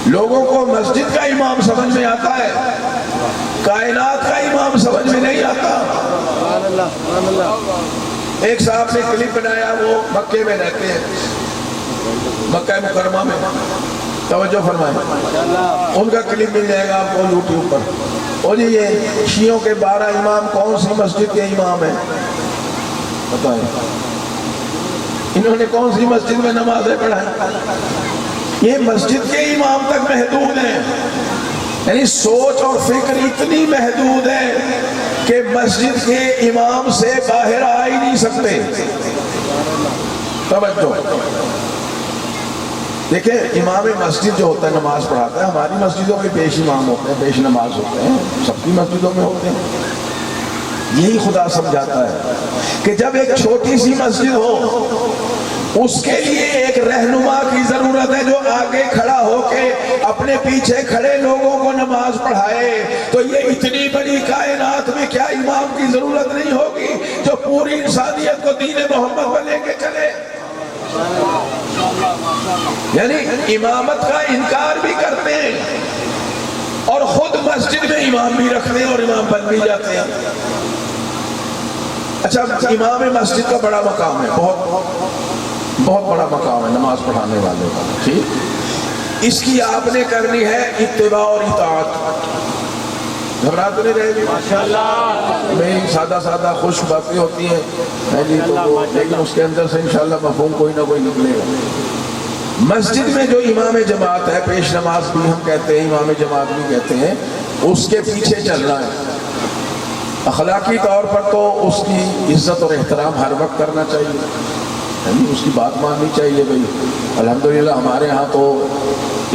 لوگوں کو مسجد کا امام سمجھ میں آتا ہے, کائنات کا امام سمجھ میں نہیں آتا. ایک صاحب نے کلپ بنایا, وہ مکے میں رہتے ہیں, مکہ مکرمہ میں, توجہ فرمائیں, ان کا کلپ مل جائے گا آپ کو یوٹیوب پر. اور یہ شیعوں کے 12 امام کون سی مسجد کے امام ہیں بتائیں, انہوں نے کون سی مسجد میں نمازیں پڑھائیں؟ یہ مسجد کے امام تک محدود ہیں. یعنی سوچ اور فکر اتنی محدود ہے کہ مسجد کے امام سے باہر آ ہی نہیں سکتے. توجہ دیکھیں, امام مسجد جو ہوتا ہے نماز پڑھاتا ہے, ہماری مسجدوں میں پیش امام ہوتے ہیں, پیش نماز ہوتے ہیں, سب کی مسجدوں میں ہوتے ہیں. یہی خدا سمجھاتا ہے کہ جب ایک چھوٹی سی مسجد ہو, اس کے لیے ایک رہنما کی ضرورت ہے جو آگے کھڑا ہو کے اپنے پیچھے کھڑے لوگوں کو نماز پڑھائے. تو یہ اتنی بڑی کائنات میں کیا امام کی ضرورت نہیں ہوگی جو پوری انسانیت کو دین محمد پر لے کے چلے؟ یعنی امامت کا انکار بھی کرتے ہیں اور خود مسجد میں امام بھی رکھتے ہیں اور امام بن بھی جاتے ہیں. اچھا, امام مسجد کا بڑا مقام ہے, بہت بڑا مقام ہے نماز پڑھانے والے کا. ٹھیک, اس کی آپ نے کرنی ہے اتباع اور اطاعت. گھبرا تو نہیں رہے گی ماشاءاللہ, میری سادہ خوش باتیں ہوتی ہیں لیکن اس کے اندر سے انشاءاللہ مفہوم کوئی نہ کوئی نکلے گا. مسجد میں جو امام جماعت ہے, پیش نماز بھی ہم کہتے ہیں, امام جماعت بھی کہتے ہیں, اس کے پیچھے چلنا ہے. اخلاقی طور پر تو اس کی عزت اور احترام ہر وقت کرنا چاہیے, یعنی اس کی بات ماننی چاہیے. بھائی الحمدللہ ہمارے ہاں تو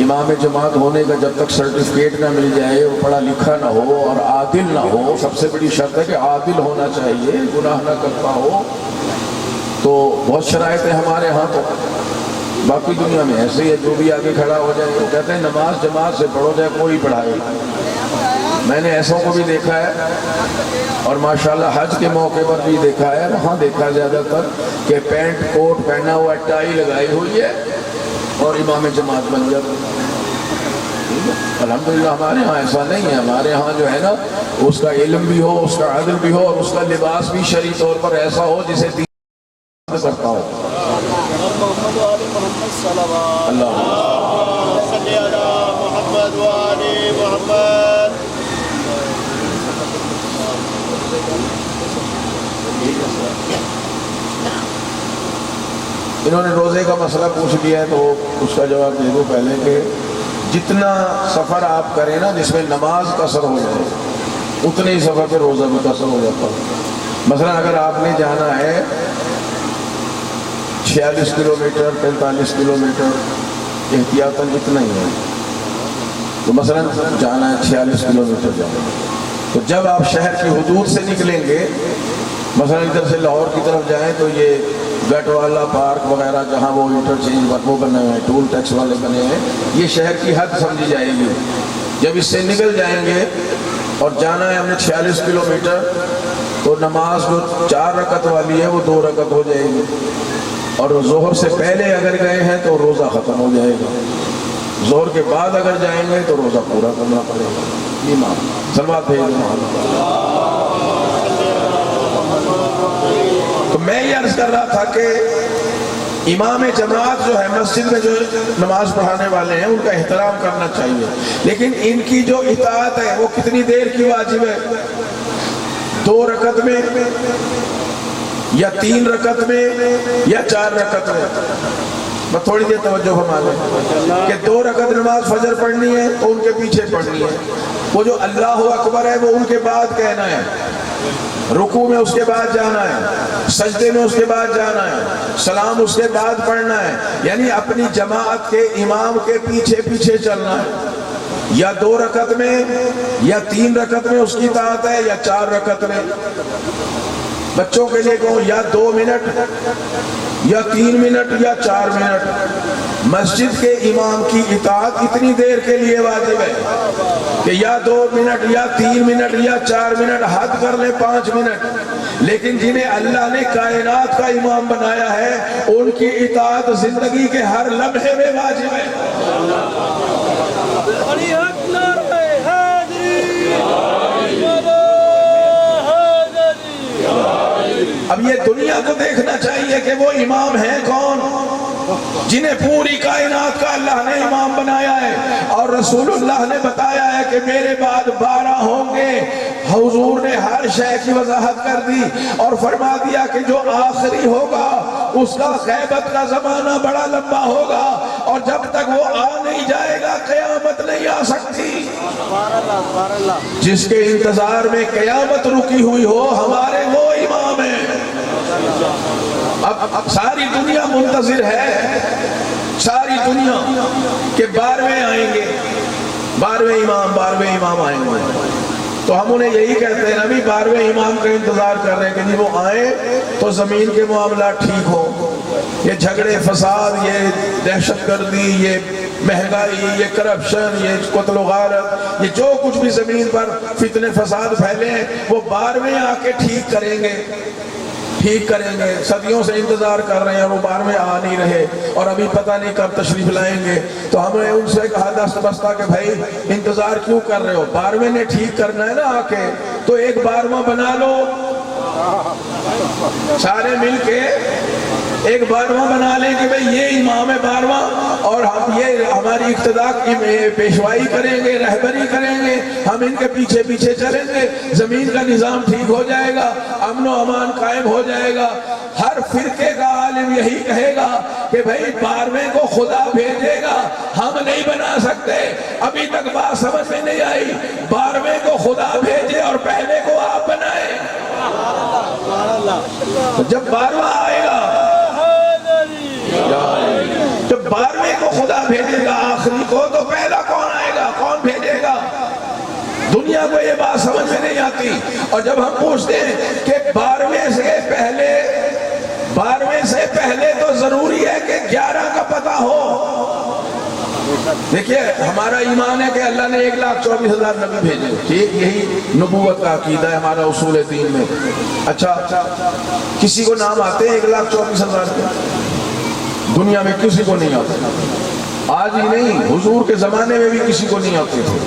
امام جماعت ہونے کا جب تک سرٹیفکیٹ نہ مل جائے, وہ پڑھا لکھا نہ ہو اور عادل نہ ہو, سب سے بڑی شرط ہے کہ عادل ہونا چاہیے, گناہ نہ کرتا ہو, تو بہت شرائط ہے ہمارے ہاں. تو باقی دنیا میں ایسے ہی ہے, جو بھی آگے کھڑا ہو جائے, وہ کہتے ہیں نماز جماعت سے پڑھو جائے کوئی پڑھائے. میں نے ایسوں کو بھی دیکھا ہے اور ماشاءاللہ حج کے موقع پر بھی دیکھا ہے, وہاں دیکھا زیادہ تر کہ پینٹ کوٹ پہنا ہوا, ٹائی لگائی ہوئی ہے اور امام جماعت بن جاتا ہے. الحمدللہ ہمارے ہاں ایسا نہیں ہے. ہمارے ہاں جو ہے نا, اس کا علم بھی ہو, اس کا عدل بھی ہو, اور اس کا لباس بھی شرعی طور پر ایسا ہو جسے دین کرتا ہو. اللہ انہوں نے روزے کا مسئلہ پوچھ لیا ہے تو اس کا جواب دے دو پہلے کہ جتنا سفر آپ کریں نا جس میں نماز قصر ہو جائے, اتنے ہی سفر پہ روزہ بھی قصر ہو جاتا ہے. مثلا اگر آپ نے جانا ہے 46 کلومیٹر 45 کلومیٹر, احتیاطاً اتنا ہی ہے, تو مثلا جانا ہے 46 کلومیٹر جانا ہے, تو جب آپ شہر کی حدود سے نکلیں گے, مثلا ادھر سے لاہور کی طرف جائیں تو یہ گٹ والا پارک وغیرہ جہاں وہ انٹرچینج وہ بنے ہوئے ہیں, ٹول ٹیکس والے بنے ہیں, یہ شہر کی حد سمجھی جائے گی. جب اس سے نکل جائیں گے اور جانا ہے ہم نے 46 کلومیٹر, تو نماز جو 4 رکعت والی ہے وہ 2 رکعت ہو جائے گی, اور ظہر سے پہلے اگر گئے ہیں تو روزہ ختم ہو جائے گا, ظہر کے بعد اگر جائیں گے تو روزہ پورا کرنا پڑے گا. صلوات بھیج دو تو میں یہ عرض کر رہا تھا کہ امام جماعت جو ہے مسجد میں جو نماز پڑھانے والے ہیں ان کا احترام کرنا چاہیے، لیکن ان کی جو اطاعت ہے وہ کتنی دیر کی واجب ہے؟ 2 رکعت میں یا 3 رکعت میں یا 4 رکعت میں؟ میں تھوڑی دیر توجہ فرما لیں کہ 2 رکعت نماز فجر پڑھنی ہے تو ان کے پیچھے پڑھنی ہے، وہ جو اللہ اکبر ہے وہ ان کے بعد کہنا ہے، رکوع میں اس کے بعد جانا ہے، سجدے میں اس کے بعد جانا ہے، سلام اس کے بعد پڑھنا ہے، یعنی اپنی جماعت کے امام کے پیچھے پیچھے چلنا ہے، یا 2 رکعت میں یا 3 رکعت میں اس کی اطاعت ہے یا 4 رکعت میں۔ بچوں کے لیے کہوں یا 2 منٹ یا 3 منٹ یا 4 منٹ، مسجد کے امام کی اطاعت اتنی دیر کے لیے واجب ہے کہ یا 2 منٹ یا 3 منٹ یا 4 منٹ، حد کر لیں 5 منٹ، لیکن جنہیں اللہ نے کائنات کا امام بنایا ہے ان کی اطاعت زندگی کے ہر لمحے میں واجب ہے۔ اب یہ دنیا کو دیکھنا چاہیے کہ وہ امام ہیں کون جنہیں پوری کائنات کا اللہ نے امام بنایا ہے، اور رسول اللہ نے بتایا ہے کہ میرے بعد 12 ہوں گے۔ حضور نے ہر شے کی وضاحت کر دی اور فرما دیا کہ جو آخری ہوگا اس کا غیبت کا زمانہ بڑا لمبا ہوگا، اور جب تک وہ آ نہیں جائے گا قیامت نہیں آ سکتی۔ جس کے انتظار میں قیامت رکی ہوئی ہو ہمارے وہ امام ہیں۔ اب ساری دنیا منتظر ہے، ساری دنیا کہ 12ویں آئیں گے، 12ویں امام آئیں گے، تو ہم انہیں یہی کہتے ہیں نبی 12ویں امام کا انتظار کر رہے ہیں کہ نہیں وہ آئیں تو زمین کے معاملات ٹھیک ہوں، یہ جھگڑے فساد، یہ دہشت گردی، یہ مہنگائی، یہ کرپشن، یہ قتل و غارت، یہ جو کچھ بھی زمین پر فتنے فساد پھیلے ہیں وہ 12ویں آ کے ٹھیک کریں گے، ٹھیک کریں گے۔ صدیوں سے انتظار کر رہے ہیں اور وہ 12ویں آ نہیں رہے، اور ابھی پتہ نہیں کب تشریف لائیں گے۔ تو ہم نے ان سے کہا دست بستہ کہ بھائی انتظار کیوں کر رہے ہو، 12ویں نے ٹھیک کرنا ہے نا آ کے، تو ایک 12واں بنا لو، سارے مل کے ایک 12واں بنا لیں کہ بھئی یہ امام ہے 12واں، اور ہم یہ ہماری اقتداء کی پیشوائی کریں گے، رہبری کریں گے، ہم ان کے پیچھے پیچھے چلیں گے، زمین کا نظام ٹھیک ہو جائے گا، امن و امان قائم ہو جائے گا۔ ہر فرقے کا عالم یہی کہے گا کہ بھئی 12ویں کو خدا بھیجے گا، ہم نہیں بنا سکتے۔ ابھی تک بات سمجھ میں نہیں آئی، 12ویں کو خدا بھیجے اور پہلے کو آپ بنائے۔ جب 12واں آئے گا، جب 12ویں کو خدا بھیجے گا آخری کو، تو پہلا کون آئے گا، کون بھیجے گا؟ دنیا کو یہ بات سمجھ میں نہیں آتی۔ اور جب ہم پوچھتے ہیں کہ 12ویں سے پہلے تو ضروری ہے کہ 11 کا پتہ ہو۔ دیکھیے ہمارا ایمان ہے کہ اللہ نے 1,24,000 نبی بھیجے، ٹھیک، یہی نبوت کا عقیدہ ہے ہمارا اصول دین میں۔ اچھا کسی کو نام آتے ہیں 1,24,000 کے؟ دنیا میں کسی کو نہیں آتے، آج ہی نہیں، حضور کے زمانے میں بھی کسی کو نہیں آتے تھے،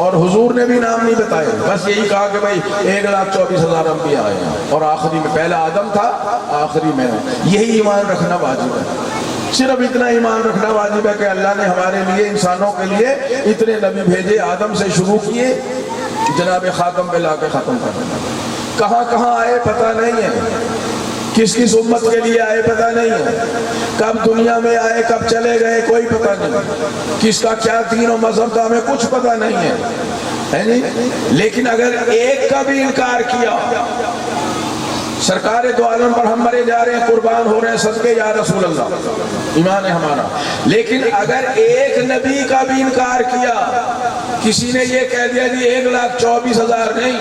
اور حضور نے بھی نام نہیں بتائے، بس یہی کہا کہ بھائی 1,24,000 انبیاء آئے ہیں، اور آخری میں پہلا آدم تھا، آخری میں۔ یہی ایمان رکھنا واجب ہے، صرف اتنا ایمان رکھنا واجب ہے کہ اللہ نے ہمارے لیے، انسانوں کے لیے اتنے نبی بھیجے، آدم سے شروع کیے جناب خاتم پہ لا کے ختم کر دینا۔ کہاں کہاں آئے پتہ نہیں ہے، کس کس امت کے لیے آئے پتہ نہیں ہے، کب دنیا میں آئے کب چلے گئے کوئی پتہ نہیں، کس کا کیا دین و مذہب تھا ہمیں کچھ پتہ نہیں ہے، لیکن اگر ایک کا بھی انکار کیا، سرکار دو عالم پر ہم مرے جا رہے ہیں، قربان ہو رہے ہیں صدقے یا رسول اللہ، ایمان ہے ہمارا، لیکن اگر ایک نبی کا بھی انکار کیا، کسی نے یہ کہہ دیا جی 1,24,000 نہیں،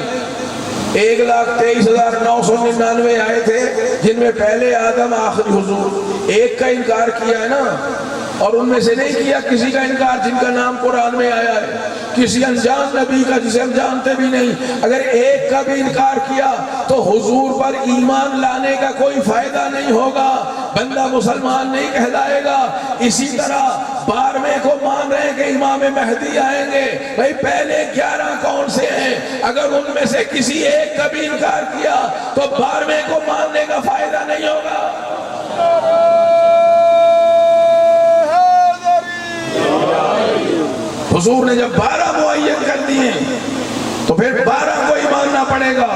1,23,999 آئے تھے جن میں پہلے آدم آخری حضور، ایک کا انکار کیا ہے نا، اور ان میں سے نہیں کیا کسی کا انکار جن کا نام قرآن میں آیا ہے، کسی انجان نبی کا جسے ہم جانتے بھی نہیں، اگر ایک کا بھی انکار کیا تو حضور پر ایمان لانے کا کوئی فائدہ نہیں ہوگا۔ بندہ مسلمان نہیں کہلائے گا۔ اسی طرح 12ویں کو مان رہے ہیں کہ امام مہدی آئیں گے، بھئی پہلے 11 کون سے ہیں؟ اگر ان میں سے کسی ایک کا بھی انکار کیا تو 12ویں کو ماننے کا فائدہ نہیں ہوگا۔ حضور نے جب 12 معین کر دیے تو پھر 12 کو ہی ماننا پڑے گا۔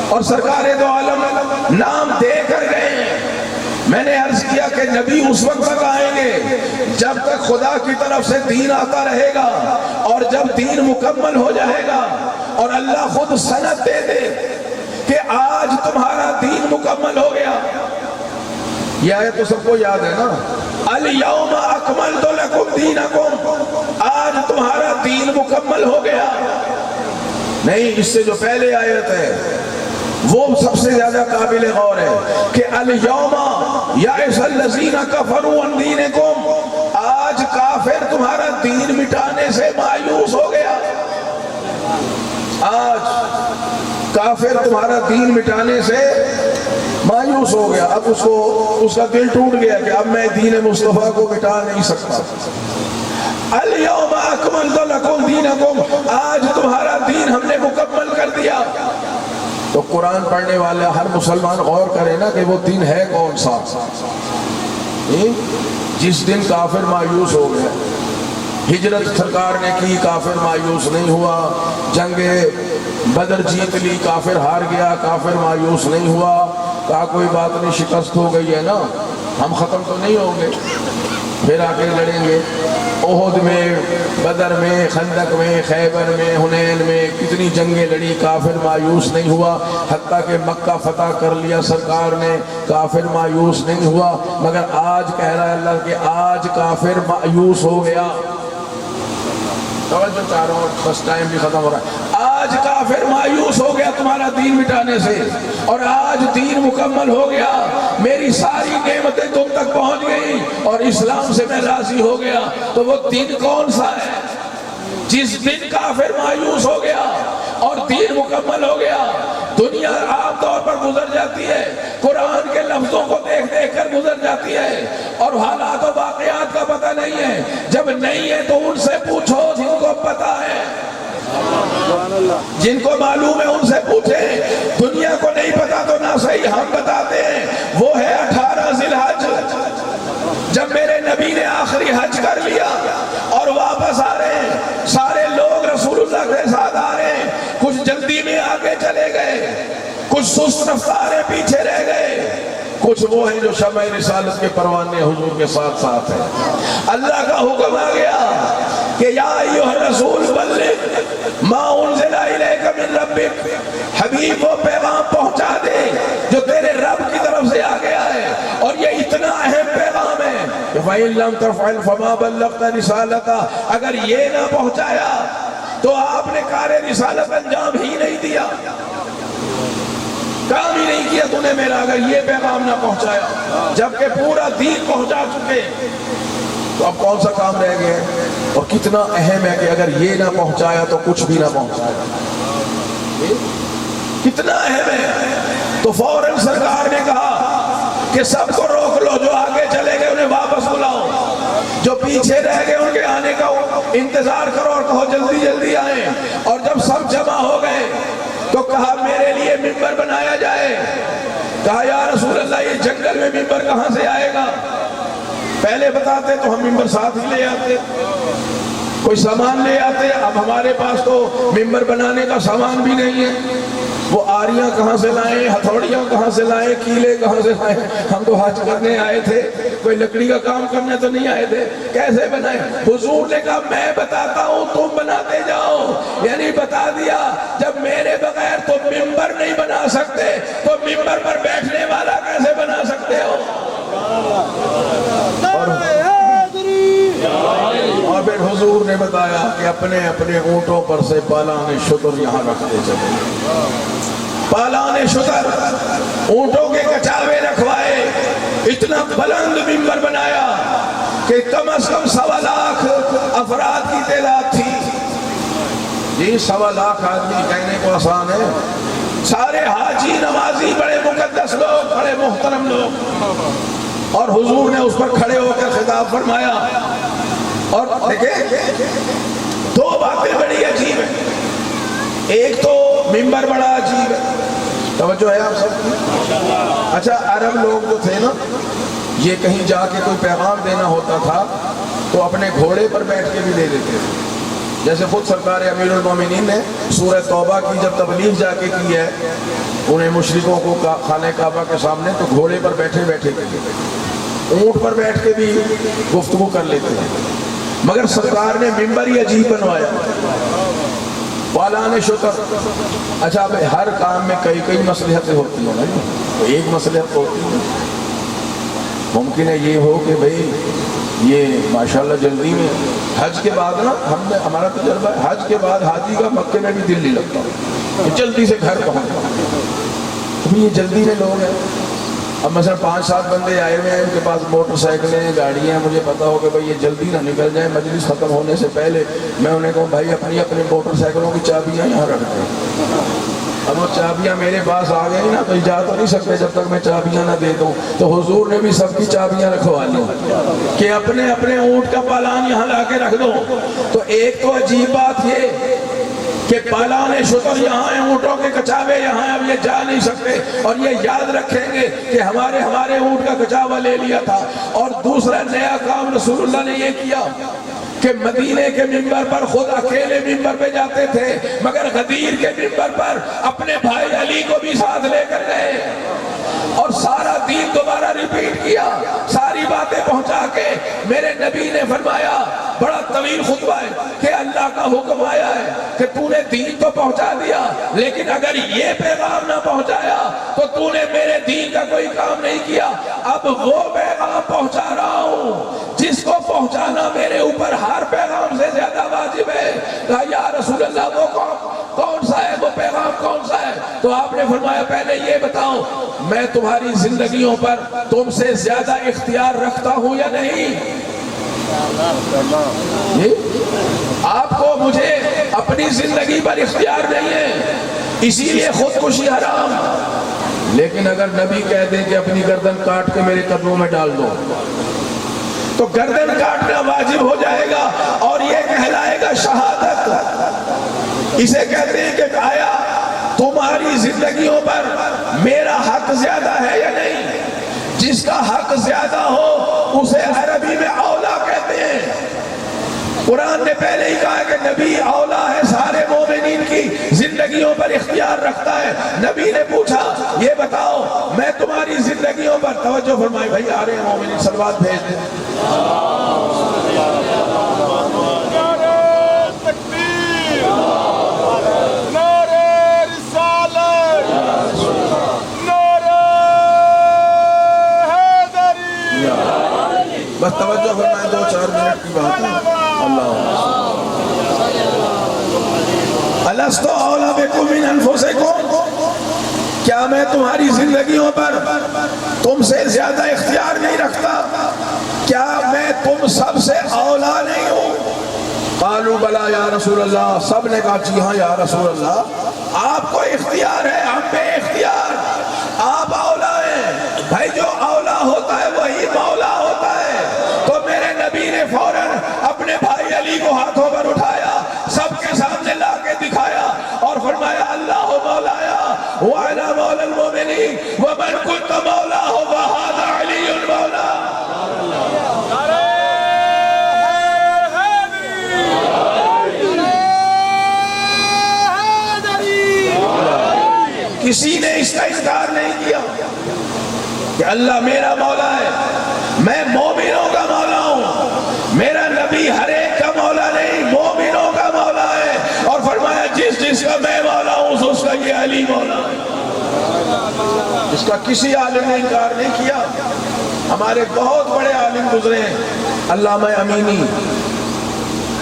اور سرکار دو عالم نام دے کر گئے ہیں۔ میں نے عرض کیا کہ نبی اس وقت تک آئیں گے جب تک خدا کی طرف سے دین آتا رہے گا، اور جب دین مکمل ہو جائے گا اور اللہ خود سند دے دے کہ آج تمہارا دین مکمل ہو گیا۔ یہ آیت تو سب کو یاد ہے نا، الیوم اکملت لکم دینکم، آج تمہارا دین مکمل ہو گیا۔ نہیں، اس سے جو پہلے آیت ہے وہ سب سے زیادہ قابل غور ہے کہ الیوم یئس الذین کفروا عن دینکم، آج کافر تمہارا دین مٹانے سے مایوس ہو گیا۔ آج کافر تمہارا دین مٹانے سے مایوس ہو گیا۔ اب اس کا دل ٹوٹ گیا کہ اب میں دین مصطفیٰ کو مٹا نہیں سکتا۔ الیوم اکملت لکم دینکم، آج تمہارا دین ہم نے مکمل کر دیا۔ تو قرآن پڑھنے والا ہر مسلمان غور کرے نا کہ وہ دن ہے کون سا، جس دن کافر مایوس ہو گیا۔ ہجرت سرکار نے کی، کافر مایوس نہیں ہوا۔ جنگ بدر جیت لی، کافر ہار گیا، کافر مایوس نہیں ہوا۔ کہا کوئی بات نہیں، شکست ہو گئی ہے نا، ہم ختم تو نہیں ہوں گے، پھر آ کے لڑیں گے۔ احد میں، بدر میں، خندق میں، خیبر میں، حنین میں کتنی جنگیں لڑی، کافر مایوس نہیں ہوا۔ حتیٰ کہ مکہ فتح کر لیا سرکار نے، کافر مایوس نہیں ہوا۔ مگر آج کہہ رہا ہے اللہ کہ آج کافر مایوس ہو گیا۔ توجہ چاہ رہا ہوں، بس ٹائم بھی ختم ہو رہا ہے۔ آج کافر مایوس ہو گیا تمہارا دین مٹانے سے، اور آج دین مکمل ہو گیا، میری ساری نعمتیں تم تک پہنچ گئی اور اسلام سے میں راضی ہو گیا۔ تو وہ دن کون سا ہے جس دن کافر مایوس ہو گیا اور دین مکمل ہو گیا؟ دنیا عام طور پر گزر جاتی ہے، قرآن کے لفظوں کو دیکھ دیکھ کر گزر جاتی ہے، اور حالات و واقعات کا پتہ نہیں ہے۔ جب نہیں ہے تو ان سے پوچھو جن کو پتہ ہے، جن کو معلوم ہے ان سے پوچھیں۔ دنیا کو نہیں پتا تو نہ صحیح ہم بتاتے ہیں۔ وہ ہے 18 ذی الحج، جب میرے نبی نے آخری حج کر لیا اور واپس آ رہے ہیں، سارے لوگ رسول اللہ کے ساتھ آ رہے ہیں، کچھ جلدی میں آگے چلے گئے، کچھ سست رفتاریں پیچھے رہ گئے، کچھ وہ ہیں جو شمع رسالت کے پروانے حضور کے ساتھ ساتھ ہیں۔ اللہ کا حکم آ گیا کہ یا ایھا الرسول بلغ ما انزل الیک من ربک، حبیب وہ پیغام پہنچا دے جو تیرے رب کی طرف سے آ گیا ہے، اور یہ اتنا اہم پیغام ہے کہ فَإِن لَمْ تَفْعَلْ فَمَا بَلَّغْتَ رِسَالَتَهُ، اگر یہ نہ پہنچایا تو آپ نے کار رسالت انجام ہی نہیں دیا، کام ہی نہیں کیا تو نے میرا، اگر یہ پیغام نہ پہنچایا، جبکہ پورا دین پہنچا چکے تو اب کون سا کام رہ گیا؟ اور کتنا اہم ہے کہ اگر یہ نہ پہنچایا تو کچھ بھی نہ پہنچایا، کتنا اہم ہے۔ تو فوراً سرکار نے کہا کہ سب کو روک لو، جو آگے چلے گئے انہیں واپس بلاؤ، جو پیچھے رہ گئے ان کے آنے کا انتظار کرو اور کہو جلدی جلدی آئیں۔ اور جب سب جمع ہو گئے تو کہا میرے لیے ممبر بنایا جائے۔ کہا یا رسول اللہ یہ جنگل میں ممبر کہاں سے آئے گا؟ پہلے بتاتے تو ہم ممبر ساتھ ہی لے آتے، کوئی سامان لے آتے، اب ہمارے پاس تو ممبر بنانے کا سامان بھی نہیں ہے۔ وہ آریاں کہاں سے لائیں، ہتھوڑیاں کہاں سے لائیں، کیلے کہاں سے لائیں؟ ہم تو حج کرنے آئے تھے، کوئی لکڑی کا کام کرنے تو نہیں آئے تھے، کیسے بنائیں؟ حضور نے کہا میں بتاتا ہوں تم بناتے جاؤ، یعنی بتا دیا جب میرے بغیر تم ممبر نہیں بنا سکتے تو ممبر پر بیٹھنے والا کیسے بنا سکتے ہو؟ اور پھر حضور نے بتایا کہ اپنے اپنے اونٹوں پر سے پالان شتر یہاں رکھتے چلے، پالان شتر اونٹوں کے کچاوے رکھوائے، اتنا بلند ممبر بنایا کہ کم از کم 1.25 لاکھ افراد کی تعداد تھی۔ جی 1.25 لاکھ آدمی کہنے کو آسان ہے، سارے حاجی نمازی، بڑے مقدس لوگ، بڑے محترم لوگ، اور حضور نے اس پر کھڑے ہو کر خطاب فرمایا. اور دیکھیں دو باتیں بڑی عجیب ہیں. ایک تو منبر بڑا عجیب ہے, توجہ ہے آپ سب کی. اچھا عرب لوگ جو تھے نا, یہ کہیں جا کے کوئی پیغام دینا ہوتا تھا تو اپنے گھوڑے پر بیٹھ کے بھی دے دیتے تھے. جیسے خود سرکار امیر المومنین نے سورہ توبہ کی جب تبلیغ جا کے کی ہے انہیں مشرکوں کو خانہ کعبہ کے سامنے, تو گھوڑے پر بیٹھے بیٹھے کی, اونٹ پر بیٹھ کے بھی گفتگو کر لیتے ہیں. مگر سرکار نے منبر ہی عجیب بنوایا, پالان شکر. اچھا اب ہر کام میں کئی مصلحتیں ہوتی ہیں نا, ایک مصلحت ہوتی ہے. ممکن ہے یہ ہو کہ بھئی یہ ماشاءاللہ جلدی میں حج کے بعد نا, ہمارا تجربہ ہے حج کے بعد حاجی کا مکے میں بھی دل نہیں لگتا, جلدی سے گھر پہنچ. ابھی یہ جلدی میں لوگ ہیں. اب مثلا 5-7 بندے آئے ہوئے ہیں, ان کے پاس موٹر سائیکلیں ہیں, گاڑیاں ہیں, مجھے پتا ہو کہ بھئی یہ جلدی نہ نکل جائیں, مجلس ختم ہونے سے پہلے میں انہیں کہوں بھائی اپنی موٹر سائیکلوں کی چابیاں یہاں رکھ دیں. اب وہ چابیاں میرے پاس آ گئی نا, تو جا تو نہیں سکتے جب تک میں چابیاں نہ دے دوں. تو حضور نے بھی سب کی چابیاں رکھوا لی کہ اپنے اونٹ کا پالان یہاں لا کے رکھ دو. تو ایک تو عجیب بات یہ کہ پالان شتر یہاں ہیں, اونٹوں کے کچاوے یہاں ہیں, اب یہ جا نہیں سکتے, اور یہ یاد رکھیں گے کہ ہمارے اونٹ کا کچاوا لے لیا تھا. اور دوسرا نیا کام رسول اللہ نے یہ کیا کہ مدینے کے منبر پر خود اکیلے منبر پہ جاتے تھے, مگر غدیر کے منبر پر اپنے بھائی علی کو بھی ساتھ لے کر گئے, اور سارا دین دوبارہ ریپیٹ کیا, ساری باتیں پہنچا کے. میرے نبی نے فرمایا, بڑا طویل خطبہ ہے, کہ اللہ کا حکم آیا ہے کہ تو نے دین تو پہنچا دیا, لیکن اگر یہ پیغام نہ پہنچایا تو تو نے میرے دین کا کوئی کام نہیں کیا. اب وہ پیغام پہنچا رہا ہوں جس کو پہنچانا میرے اوپر ہر پیغام سے زیادہ واجب ہے. کہا یا رسول اللہ وہ کون سا ہے, وہ پیغام کون سا ہے؟ تو آپ نے فرمایا پہلے یہ بتاؤ, میں تمہاری زندگیوں پر تم سے زیادہ اختیار رکھتا ہوں یا نہیں؟ آپ کو مجھے اپنی زندگی پر اختیار نہیں ہے, اسی لیے خودکشی حرام. لیکن اگر نبی کہہ دیں کہ اپنی گردن کاٹ کے میرے قدموں میں ڈال دو, تو گردن کاٹنا واجب ہو جائے گا, اور یہ کہلائے گا شہادت. اسے کہتے ہیں کہ آیا تمہاری زندگیوں پر میرا حق زیادہ ہے یا نہیں؟ جس کا حق زیادہ ہو اسے عربی میں اولا کہتے ہیں. قرآن نے پہلے ہی کہا کہ نبی اولا ہے, سارے مومنین کی زندگیوں پر اختیار رکھتا ہے. نبی نے پوچھا یہ بتاؤ میں تمہاری زندگیوں پر, توجہ فرمائے بھائی آ رہے ہیں مومنین, صلوات بھیج دیں. بس توجہ فرمائیں, 2-4 منٹ کی بات ہے. الستو اولا بکم من انفسکم, کیا میں تمہاری زندگیوں پر تم سے زیادہ اختیار نہیں رکھتا؟ کیا میں تم سب سے اولا نہیں ہوں؟ قالوا بلا یا رسول اللہ, سب نے کہا جی ہاں یا رسول اللہ, آپ کو اختیار ہے, ہم پہ اختیار, آپ اولا ہیں. بھائی جو اولا ہوتا ہے وہی مولا ہوتا ہے. تو میرے نبی نے فوراً اپنے بھائی علی کو ہاتھوں پر اٹھایا, سب کے سامنے لا کے دکھایا, اور فرمایا اللہ مولایا وَعَلَى مَوْلَى الْمُؤْمِنِينَ وَمَنْ كُنْتَ مَوْلَاهُ وَهَذَا عَلِيٌّ مَوْلَا. کسی نے اس کا انکار نہیں کیا کہ اللہ میرا مولا ہے, میں مومنوں کا مولا ہوں. میرا نبی ہر ایک کا مولا نہیں, مومنوں کا مولا ہے. اور فرمایا جس کا میں مولا ہوں اس کا یہ علی مولا ہے. اس کا کسی عالم نے انکار نہیں کیا. ہمارے بہت بڑے عالم گزرے ہیں, علامہ امینی,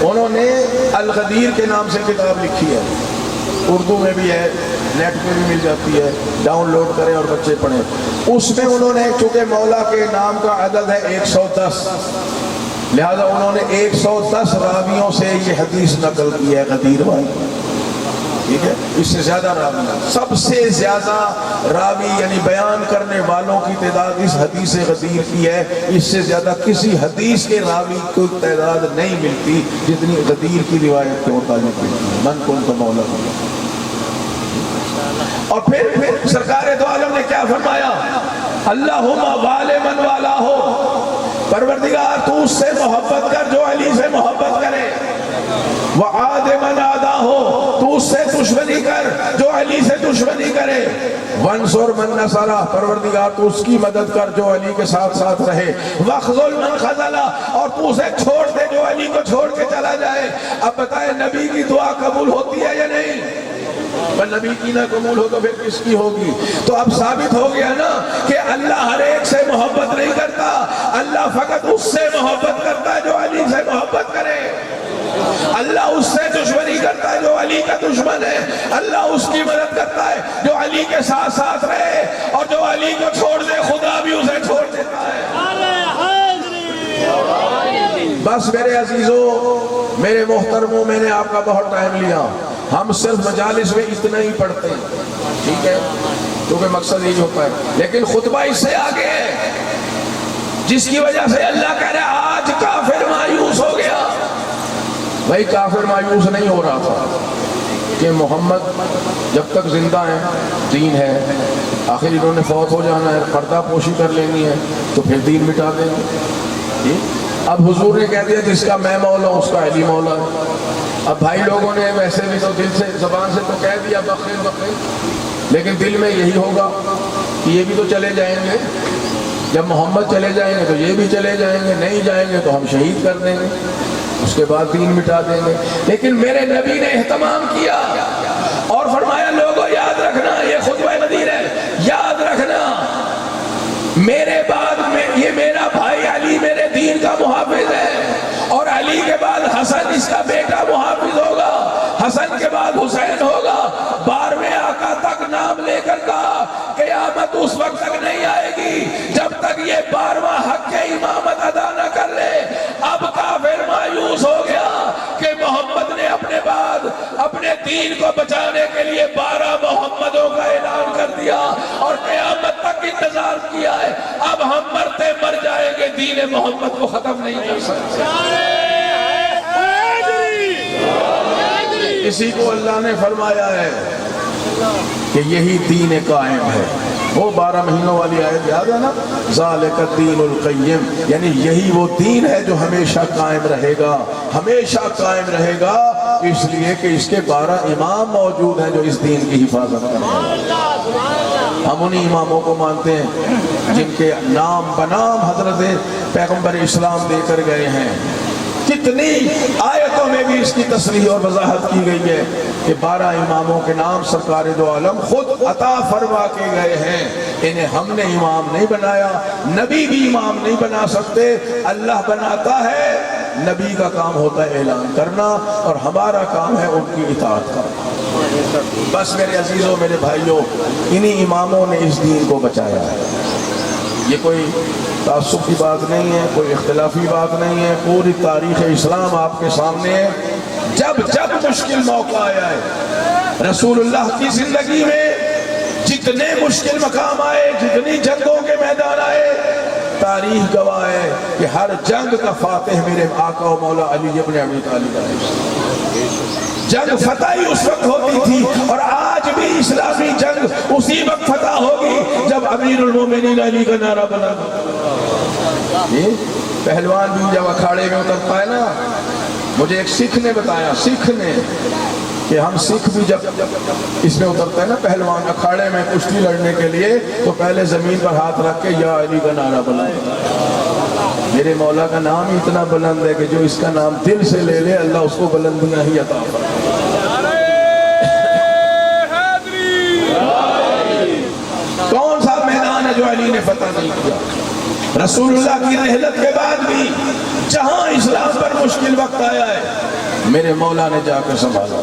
انہوں نے الغدیر کے نام سے کتاب لکھی ہے, اردو میں بھی ہے, نیٹ پہ بھی مل جاتی ہے, ڈاؤن لوڈ کریں اور بچے پڑھیں. اس میں انہوں نے چونکہ مولا کے نام کا عدد ہے 110, لہذا انہوں نے 110 راویوں سے یہ حدیث نقل کی ہے غدیر والی. ٹھیک ہے، اس سے زیادہ راوی سب سے زیادہ راوی یعنی بیان کرنے والوں کی تعداد اس حدیث غدیر کی ہے، اس سے زیادہ کسی حدیث کے راوی کو تعداد نہیں ملتی جتنی غدیر کی روایت کے مطابق ملتی ہے۔ من کنت مولا۔ اور پھر سرکار دو عالم نے کیا فرمایا؟ اللہم والے من والا ہو، پروردگار تو اس سے محبت کر جو علی سے محبت کرے، وعاد من آدھا ہو، تو اس سے دشمنی کر جو علی سے دشمنی کرے، وانصر من نصرہ، پروردگار تو اس کی مدد کر جو علی کے ساتھ ساتھ رہے، واخذل من خذلہ، اور تو اسے چھوڑ دے جو علی کو چھوڑ کے چلا جائے۔ اب بتائیں نبی کی دعا قبول ہوتی ہے یا نہیں؟ پر نبی کی نہ قبول ہو تو پھر کس کی ہوگی؟ تو اب ثابت ہو گیا نا کہ اللہ ہر ایک سے محبت نہیں کرتا، اللہ فقط اس سے محبت کرتا ہے جو علی سے محبت کرے، اللہ اس سے دشمنی کرتا ہے جو علی کا دشمن ہے، اللہ اس کی مدد کرتا ہے جو علی کے ساتھ ساتھ رہے، اور جو علی کو چھوڑ دے خدا بھی اسے چھوڑ دیتا ہے۔ بس میرے عزیزوں، میرے محترموں، میں نے آپ کا بہت ٹائم لیا، ہم صرف مجالس میں اتنا ہی پڑھتے ہیں، ٹھیک ہے، کیونکہ مقصد یہی ہوتا ہے، لیکن خطبہ اس سے آگے ہے، جس کی وجہ سے اللہ کہہ رہا ہے آج کافر مایوس ہو گیا۔ بھائی کافر مایوس نہیں ہو رہا تھا کہ محمد جب تک زندہ ہیں دین ہے، آخر انہوں نے فوت ہو جانا ہے، پردہ پوشی کر لینی ہے تو پھر دین مٹا دیں گے۔ اب حضور نے کہہ دیا جس کا میں مولا ہوں اس کا علی مولا ہے۔ اب بھائی لوگوں نے ویسے بھی تو دل سے زبان سے تو کہہ دیا بخیر بخیر، لیکن دل میں یہی ہوگا کہ یہ بھی تو چلے جائیں گے، جب محمد چلے جائیں گے تو یہ بھی چلے جائیں گے، نہیں جائیں گے تو ہم شہید کر دیں گے، اس کے بعد دین مٹا دیں گے۔ لیکن میرے نبی نے اہتمام کیا اور فرمایا لوگوں یاد رکھنا، یہ خطبہ غدیر ہے، یاد رکھنا میرے بعد یہ میرا بھائی علی میرے دین کا محافظ ہے، اور علی کے بعد حسن اس کا بیٹا محافظ ہوگا، حسن کے بعد حسین ہوگا، 12ویں آقا تک نام لے کر کہا قیامت اس وقت تک نہیں آئے گی جب تک یہ 12واں حق امامت ادا نہ کر لے۔ اب کافر مایوس ہو گیا کہ محمد نے اپنے بعد اپنے دین کو بچانے کے لیے 12 محمدوں کا اعلان کر دیا اور قیامت تک انتظار کیا ہے، اب ہم مرتے مر جائیں گے، دین محمد کو ختم نہیں کر سکتے۔ اسی کو اللہ نے فرمایا ہے کہ یہی دین قائم ہے، وہ 12 مہینوں والی آیت یاد ہے نا، ذالک الدین القیم، یعنی یہی وہ دین ہے جو ہمیشہ قائم رہے گا، ہمیشہ قائم رہے گا، اس لیے کہ اس کے 12 امام موجود ہیں جو اس دین کی حفاظت کریں گے۔ ہم انہی اماموں کو مانتے ہیں جن کے نام بنام حضرت پیغمبر اسلام دے کر گئے ہیں۔ کتنی آیتوں میں بھی اس کی تصریح اور وضاحت کی گئی ہے کہ 12 اماموں کے نام سرکار دو عالم خود عطا فرما کے گئے ہیں، انہیں ہم نے امام نہیں بنایا، نبی بھی امام نہیں بنا سکتے، اللہ بناتا ہے، نبی کا کام ہوتا ہے اعلان کرنا اور ہمارا کام ہے ان کی اطاعت کرنا۔ بس میرے عزیزوں، میرے بھائیوں، انہی اماموں نے اس دین کو بچایا ہے، یہ کوئی تعصب کی بات نہیں ہے، کوئی اختلافی بات نہیں ہے، پوری تاریخ اسلام آپ کے سامنے ہے۔ جب جب مشکل موقع آیا ہے رسول اللہ کی زندگی میں، جتنے مشکل مقام آئے، جتنی جنگوں کے میدان آئے، تاریخ گواہ ہے کہ ہر جنگ کا فاتح میرے آقا و مولا علی ابن ابی طالب ہے۔ جنگ فتح ہی اس وقت ہوتی تھی، اور آج بھی اسلامی جنگ اسی وقت فتح ہوگی جب امیر المومنین علی کا نعرہ بنا۔ پہلوان بھی جب اکھاڑے میں اترتا ہے نا، مجھے ایک سکھ نے بتایا، سکھ نے، کہ ہم سکھ بھی جب اس میں اترتا ہے نا پہلوان اکھاڑے میں کشتی لڑنے کے لیے، تو پہلے زمین پر ہاتھ رکھ کے یا علی کا نعرہ بلائے۔ میرے مولا کا نام ہی اتنا بلند ہے کہ جو اس کا نام دل سے لے لے اللہ اس کو بلندیاں ہی عطا فرمائے۔ کون سا میدان ہے جو علی نے فتح نہیں کیا؟ رسول اللہ کی رحلت کے بعد بھی جہاں اسلام پر مشکل وقت آیا ہے میرے مولا نے جا کر سنبھالا،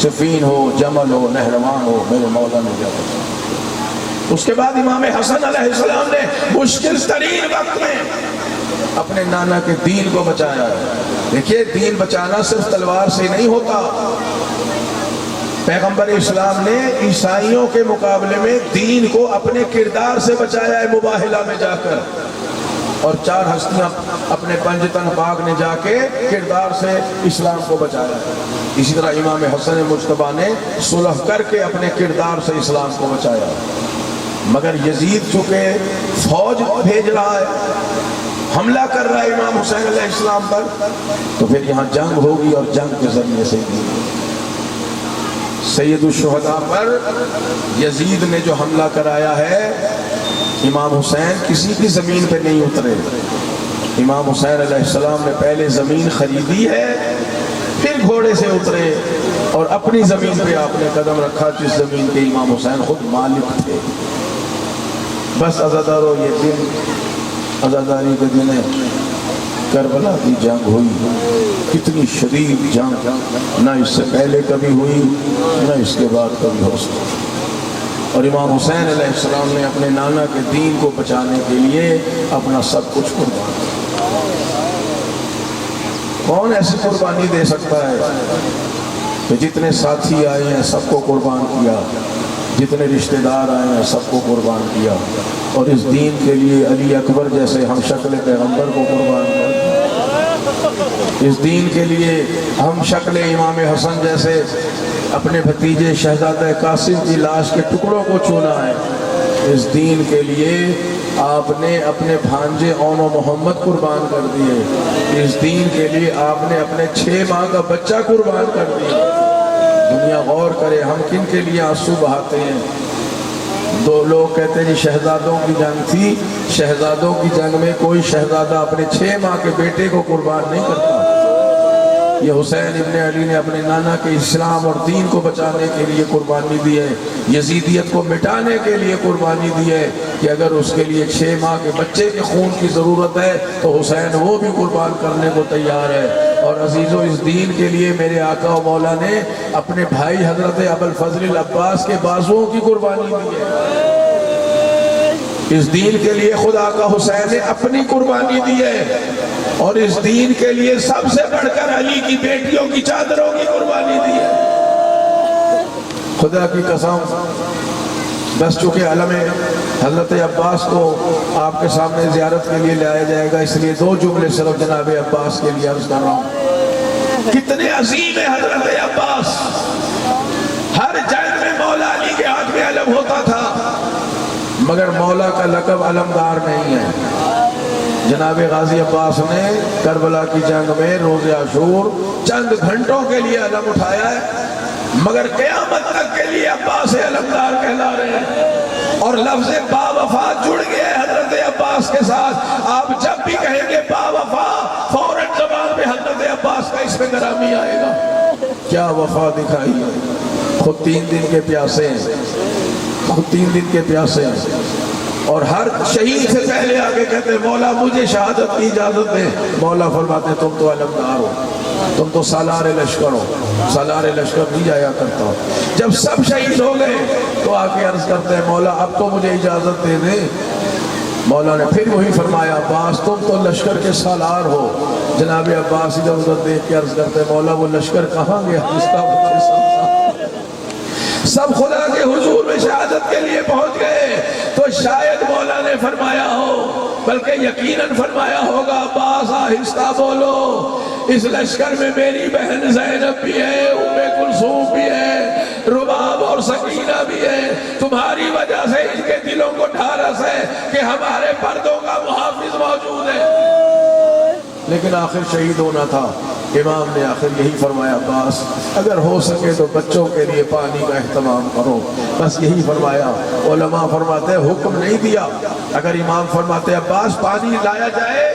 صفین ہو، جمل ہو، نہروان ہو، میرے مولا نے جا کر سنبھالا۔ اس کے بعد امام حسن علیہ السلام نے مشکل ترین وقت میں اپنے نانا کے دین کو بچایا ہے۔ دیکھیے دین بچانا صرف تلوار سے نہیں ہوتا، پیغمبر اسلام نے عیسائیوں کے مقابلے میں دین کو اپنے کردار سے بچایا ہے مباہلہ میں جا کر، اور 4 ہستیاں اپنے پنجتن پاک نے جا کے کردار سے اسلام کو بچایا ہے۔ اسی طرح امام حسن مجتبیٰ نے صلح کر کے اپنے کردار سے اسلام کو بچایا، مگر یزید چونکہ فوج بھیج رہا ہے، حملہ کر رہا ہے امام حسین علیہ السلام پر، تو پھر یہاں جنگ ہوگی، اور جنگ کے ذریعے سے سید الشہداء پر یزید نے جو حملہ کرایا ہے، امام حسین کسی کی زمین پہ نہیں اترے۔ امام حسین علیہ السلام نے پہلے زمین خریدی ہے، پھر گھوڑے سے اترے، اور اپنی زمین پہ آپ نے قدم رکھا جس زمین کے امام حسین خود مالک تھے۔ بس عزادارو، یہ دن عزاداری کے دن ہے، کربلا کی جنگ ہوئی، کتنی شدید جنگ، نہ اس سے پہلے کبھی ہوئی نہ اس کے بعد کبھی ہو سکتی، اور امام حسین علیہ السلام نے اپنے نانا کے دین کو بچانے کے لیے اپنا سب کچھ قربان کیا۔ کون ایسی قربانی دے سکتا ہے کہ جتنے ساتھی آئے ہیں سب کو قربان کیا، جتنے رشتہ دار آئے ہیں سب کو قربان کیا، اور اس دین کے لیے علی اکبر جیسے ہم شکل پیغمبر کو قربان کر دیا، اس دین کے لیے ہم شکل امام حسن جیسے اپنے بھتیجے شہزادہ قاسم کی لاش کے ٹکڑوں کو چنا ہے، اس دین کے لیے آپ نے اپنے بھانجے اون و محمد قربان کر دیے، اس دین کے لیے آپ نے اپنے 6 ماہ کا بچہ قربان کر دیا۔ دنیا غور کرے ہم کن کے لیے آنسو بہاتے ہیں۔ 2 لوگ کہتے ہیں جی شہزادوں کی جنگ تھی، شہزادوں کی جنگ میں کوئی شہزادہ اپنے 6 ماہ کے بیٹے کو قربان نہیں کرتا۔ یہ حسین ابن علی نے اپنے نانا کے اسلام اور دین کو بچانے کے لیے قربانی دی ہے، یزیدیت کو مٹانے کے لیے قربانی دی ہے، کہ اگر اس کے لیے 6 ماہ کے بچے کے خون کی ضرورت ہے تو حسین وہ بھی قربان کرنے کو تیار ہے۔ اور عزیزو، اس دین کے لیے میرے آقا و مولا نے اپنے بھائی حضرت ابوالفضل العباس کے بازوؤں کی قربانی دی ہے۔ اس دین کے لیے خود آقا حسین نے اپنی قربانی دی ہے، اور اس دین کے لیے سب سے بڑھ کر علی کی بیٹیوں کی چادروں کی قربانی دی ہے۔ خدا کی قسم، بس چونکہ علم حضرت عباس کو آپ کے سامنے زیارت کے لیے لایا جائے گا، اس لیے 2 جملے صرف جناب عباس کے لیے عرض کر رہا ہوں۔ کتنے عظیم ہے حضرت عباس، ہر جنگ میں مولا علی کے ہاتھ میں علم ہوتا تھا، مگر مولا کا لقب علمدار نہیں ہے۔ جناب غازی عباس نے کربلا کی جنگ میں روز عاشور چند گھنٹوں کے لیے علم اٹھایا ہے، مگر قیامت تک کے لیے عباس علمدار کہلا رہے ہیں، اور لفظ با وفا جڑ گیا ہے حضرت عباس کے ساتھ۔ آپ جب بھی کہیں گے با وفا، فوراً زبان پہ حضرت عباس کا اس پہ گرامی آئے گا۔ کیا وفا دکھائی ہے، خود 3 دن کے پیاسے ہیں، خود 3 دن کے پیاسے ہیں، اور ہر شہید سے پہلے آگے کہتے ہیں مولا مجھے شہادت کی اجازت دے۔ مولا فرماتے ہیں تم تو علمدار ہو، تم تو سالار لشکر ہو، سالار لشکر نہیں جایا کرتا۔ جب سب شہید ہو گئے تو آگے عرض کرتے ہیں مولا اب تو مجھے اجازت دے دے۔ مولا نے پھر وہی فرمایا عباس تم تو لشکر کے سالار ہو۔ جناب عباس ادھر ادھر دیکھ کے عرض کرتے ہیں مولا وہ لشکر کہاں گیا جس کا مجھے سب خدا کے حضور میں شہادت کے لیے پہنچ گئے، تو شاید مولا نے فرمایا ہو، بلکہ یقیناً فرمایا ہوگا عباس آہستہ بولو، اس لشکر میں میری بہن زینب بھی ہے، ام کلثوم بھی ہے، رباب اور سکینہ بھی ہے، تمہاری وجہ سے ان کے دلوں کو ڈھارس ہے کہ ہمارے پردوں کا محافظ موجود ہے۔ لیکن آخر شہید ہونا تھا، امام نے آخر یہی فرمایا عباس اگر ہو سکے تو بچوں کے لیے پانی کا اہتمام کرو، بس یہی فرمایا۔ علماء فرماتے ہیں حکم نہیں دیا، اگر امام فرماتے عباس پانی لایا جائے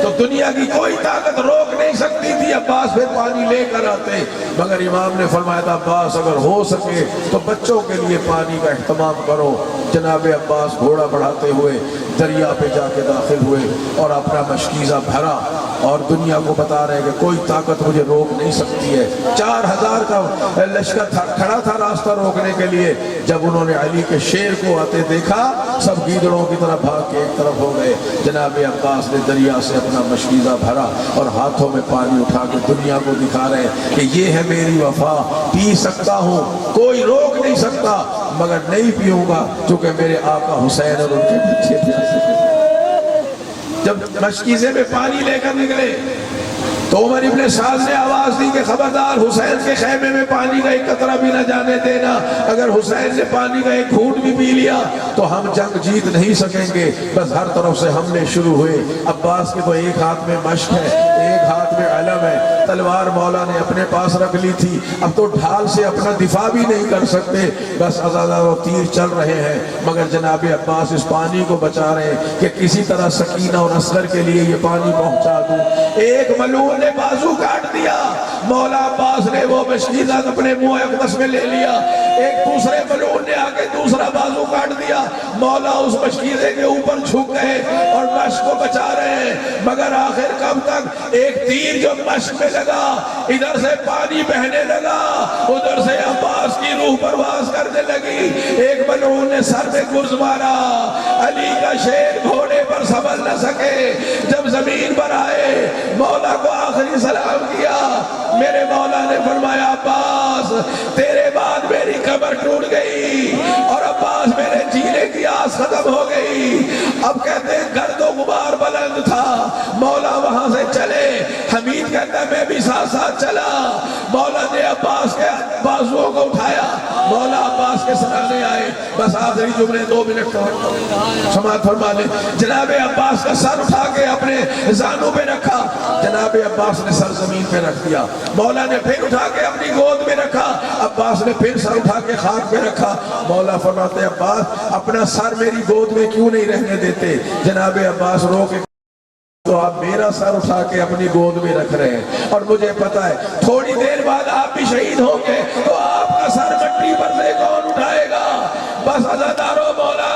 تو دنیا کی کوئی طاقت روک نہیں سکتی تھی، عباس پھر پانی لے کر آتے، مگر امام نے فرمایا تھا عباس اگر ہو سکے تو بچوں کے لیے پانی کا اہتمام کرو۔ جناب عباس گھوڑا بڑھاتے ہوئے دریا پہ جا کے داخل ہوئے اور اپنا مشکیزہ بھرا، اور دنیا کو بتا رہے کہ کوئی طاقت مجھے روک نہیں سکتی ہے. 4000 کا لشکر کھڑا تھا راستہ روکنے کے لیے. جب انہوں نے علی کے شیر کو آتے دیکھا سب گیدڑوں کی طرح بھاگ کے ایک طرف ہو گئے. جناب عباس نے دریا سے اپنا مشکیزہ بھرا اور ہاتھوں میں پانی اٹھا کے دنیا کو دکھا رہے کہ یہ ہے میری وفا, پی سکتا ہوں, کوئی روک نہیں سکتا, مگر نہیں پیوں گا چونکہ میرے آقا حسین اور ان کے بچے پیاسے. جب مشکیزے میں پانی لے کر نکلے تو عمر ابن سعد نے آواز دی کہ خبردار حسین کے خیمے میں پانی کا ایک قطرہ بھی نہ جانے دینا. اگر حسین نے پانی کا ایک گھونٹ بھی پی لیا تو ہم جنگ جیت نہیں سکیں گے. بس ہر طرف سے حملے شروع ہوئے. عباس کے تو ایک ہاتھ میں مشق ہے, ایک ہاتھ میں علم ہے, تلوار مولا نے اپنے پاس رکھ لی تھی. اب تو ڈھال سے اپنا دفاع بھی نہیں کر سکتے, بس عزادار و تیر چل رہے ہیں. مگر جناب عباس اس پانی کو بچا رہے ہیں کہ کسی طرح سکینہ اور اصغر کے لیے یہ پانی پہنچا دوں. ایک ملعون نے بازو کاٹ دیا, مولا عباس نے وہ مشکیزہ اپنے منہ اقدس میں لے لیا. ایک دوسرے ملعون نے آگے دوسرا بازو کاٹ دیا. مولا اس مشکیزے کے اوپر جھک گئے اور مشک کو بچا رہے ہیں. مگر آخر کب تک؟ ایک تیر جو مشک میں لگا, ادھر سے پانی بہنے لگا, ادھر سے عباس کی روح پرواز کرنے لگی. ایک ملعون نے سر میں گرز مارا. علی کا شیر گھوڑے پر سنبھل نہ سکے, جب زمین پر آئے مولا کو آخری سلام کیا. میرے مولا نے فرمایا عباس تیرے بعد میری قبر ٹوٹ گئی اور عباس میرے جینے کی آس ختم ہو گئی. اب کہتے ہیں گرد و غبار بلند تھا. مولا وہاں سے چلے. حمید کہتا ہے میں بھی ساتھ ساتھ چلا. مولا نے عباس کے بازوؤں کو اٹھایا. مولا عباس کے سرانے آئے. بس آخری جملے 2 منٹ کا سماعت فرما لیں. جناب عباس کا سر اٹھا کے اپنے زانوں پہ رکھا. جناب عباس نے سر زمین پہ رکھ دیا. مولا نے پھر اٹھا کے اپنی گود میں رکھا. عباس نے پھر سر اٹھا کے خاک پہ رکھا. مولا فرماتے عباس اپنا سر میری گود میں کیوں نہیں رہنے دیتے؟ جناب عباس رو کے تو آپ میرا سر اٹھا کے اپنی گود میں رکھ رہے ہیں اور مجھے پتا ہے تھوڑی دیر بعد آپ بھی شہید ہوں گے تو آپ کا سر مٹی پر سے کون اٹھائے گا؟ بس عزادارو مولا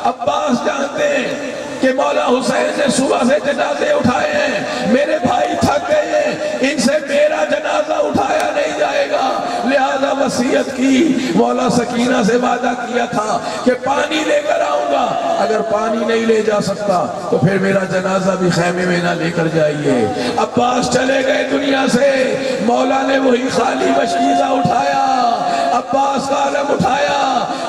عباس جانتے ہیں کہ مولا حسین نے صبح سے جنازے اٹھائے ہیں. میرے بھائی تھک گئے ہیں, ان سے میرا جنازہ اٹھایا نہیں جائے گا. لہذا وصیت کی. مولا سکینہ سے وعدہ کیا تھا کہ پانی لے کر آؤں گا. اگر پانی نہیں لے جا سکتا تو پھر میرا جنازہ بھی خیمے میں نہ لے کر جائیے. عباس چلے گئے دنیا سے. مولا نے وہی خالی مشکیزہ اٹھایا, عباس کا علم اٹھایا.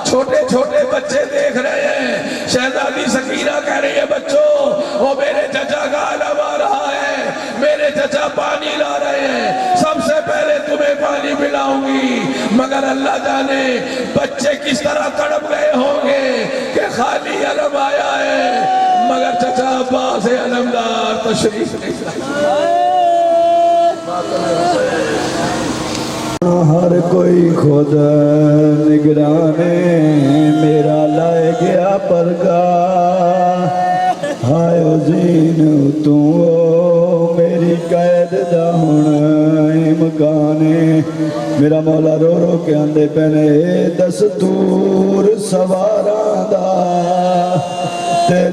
چھوٹے چھوٹے بچے دیکھ رہے ہیں. شہزادی سکینہ کہہ رہی ہے بچوں وہ میرے چچا کا علم آ رہا ہے, میرے چچا پانی لا رہے ہیں, سب سے پہلے تمہیں پانی پلاؤں گی. مگر اللہ جانے بچے کس طرح تڑپ گئے ہوں گے کہ خالی علم آیا ہے مگر چچا عباس علمدار تشریف نہیں لایا. ہر کوئی خود نگرانے میرا لائے گیا پرگاہ. ہائے زین تو میری قید دا ہن امکانے. میرا مولا رو رو کے آندے پہنے دستور سواراں دا تے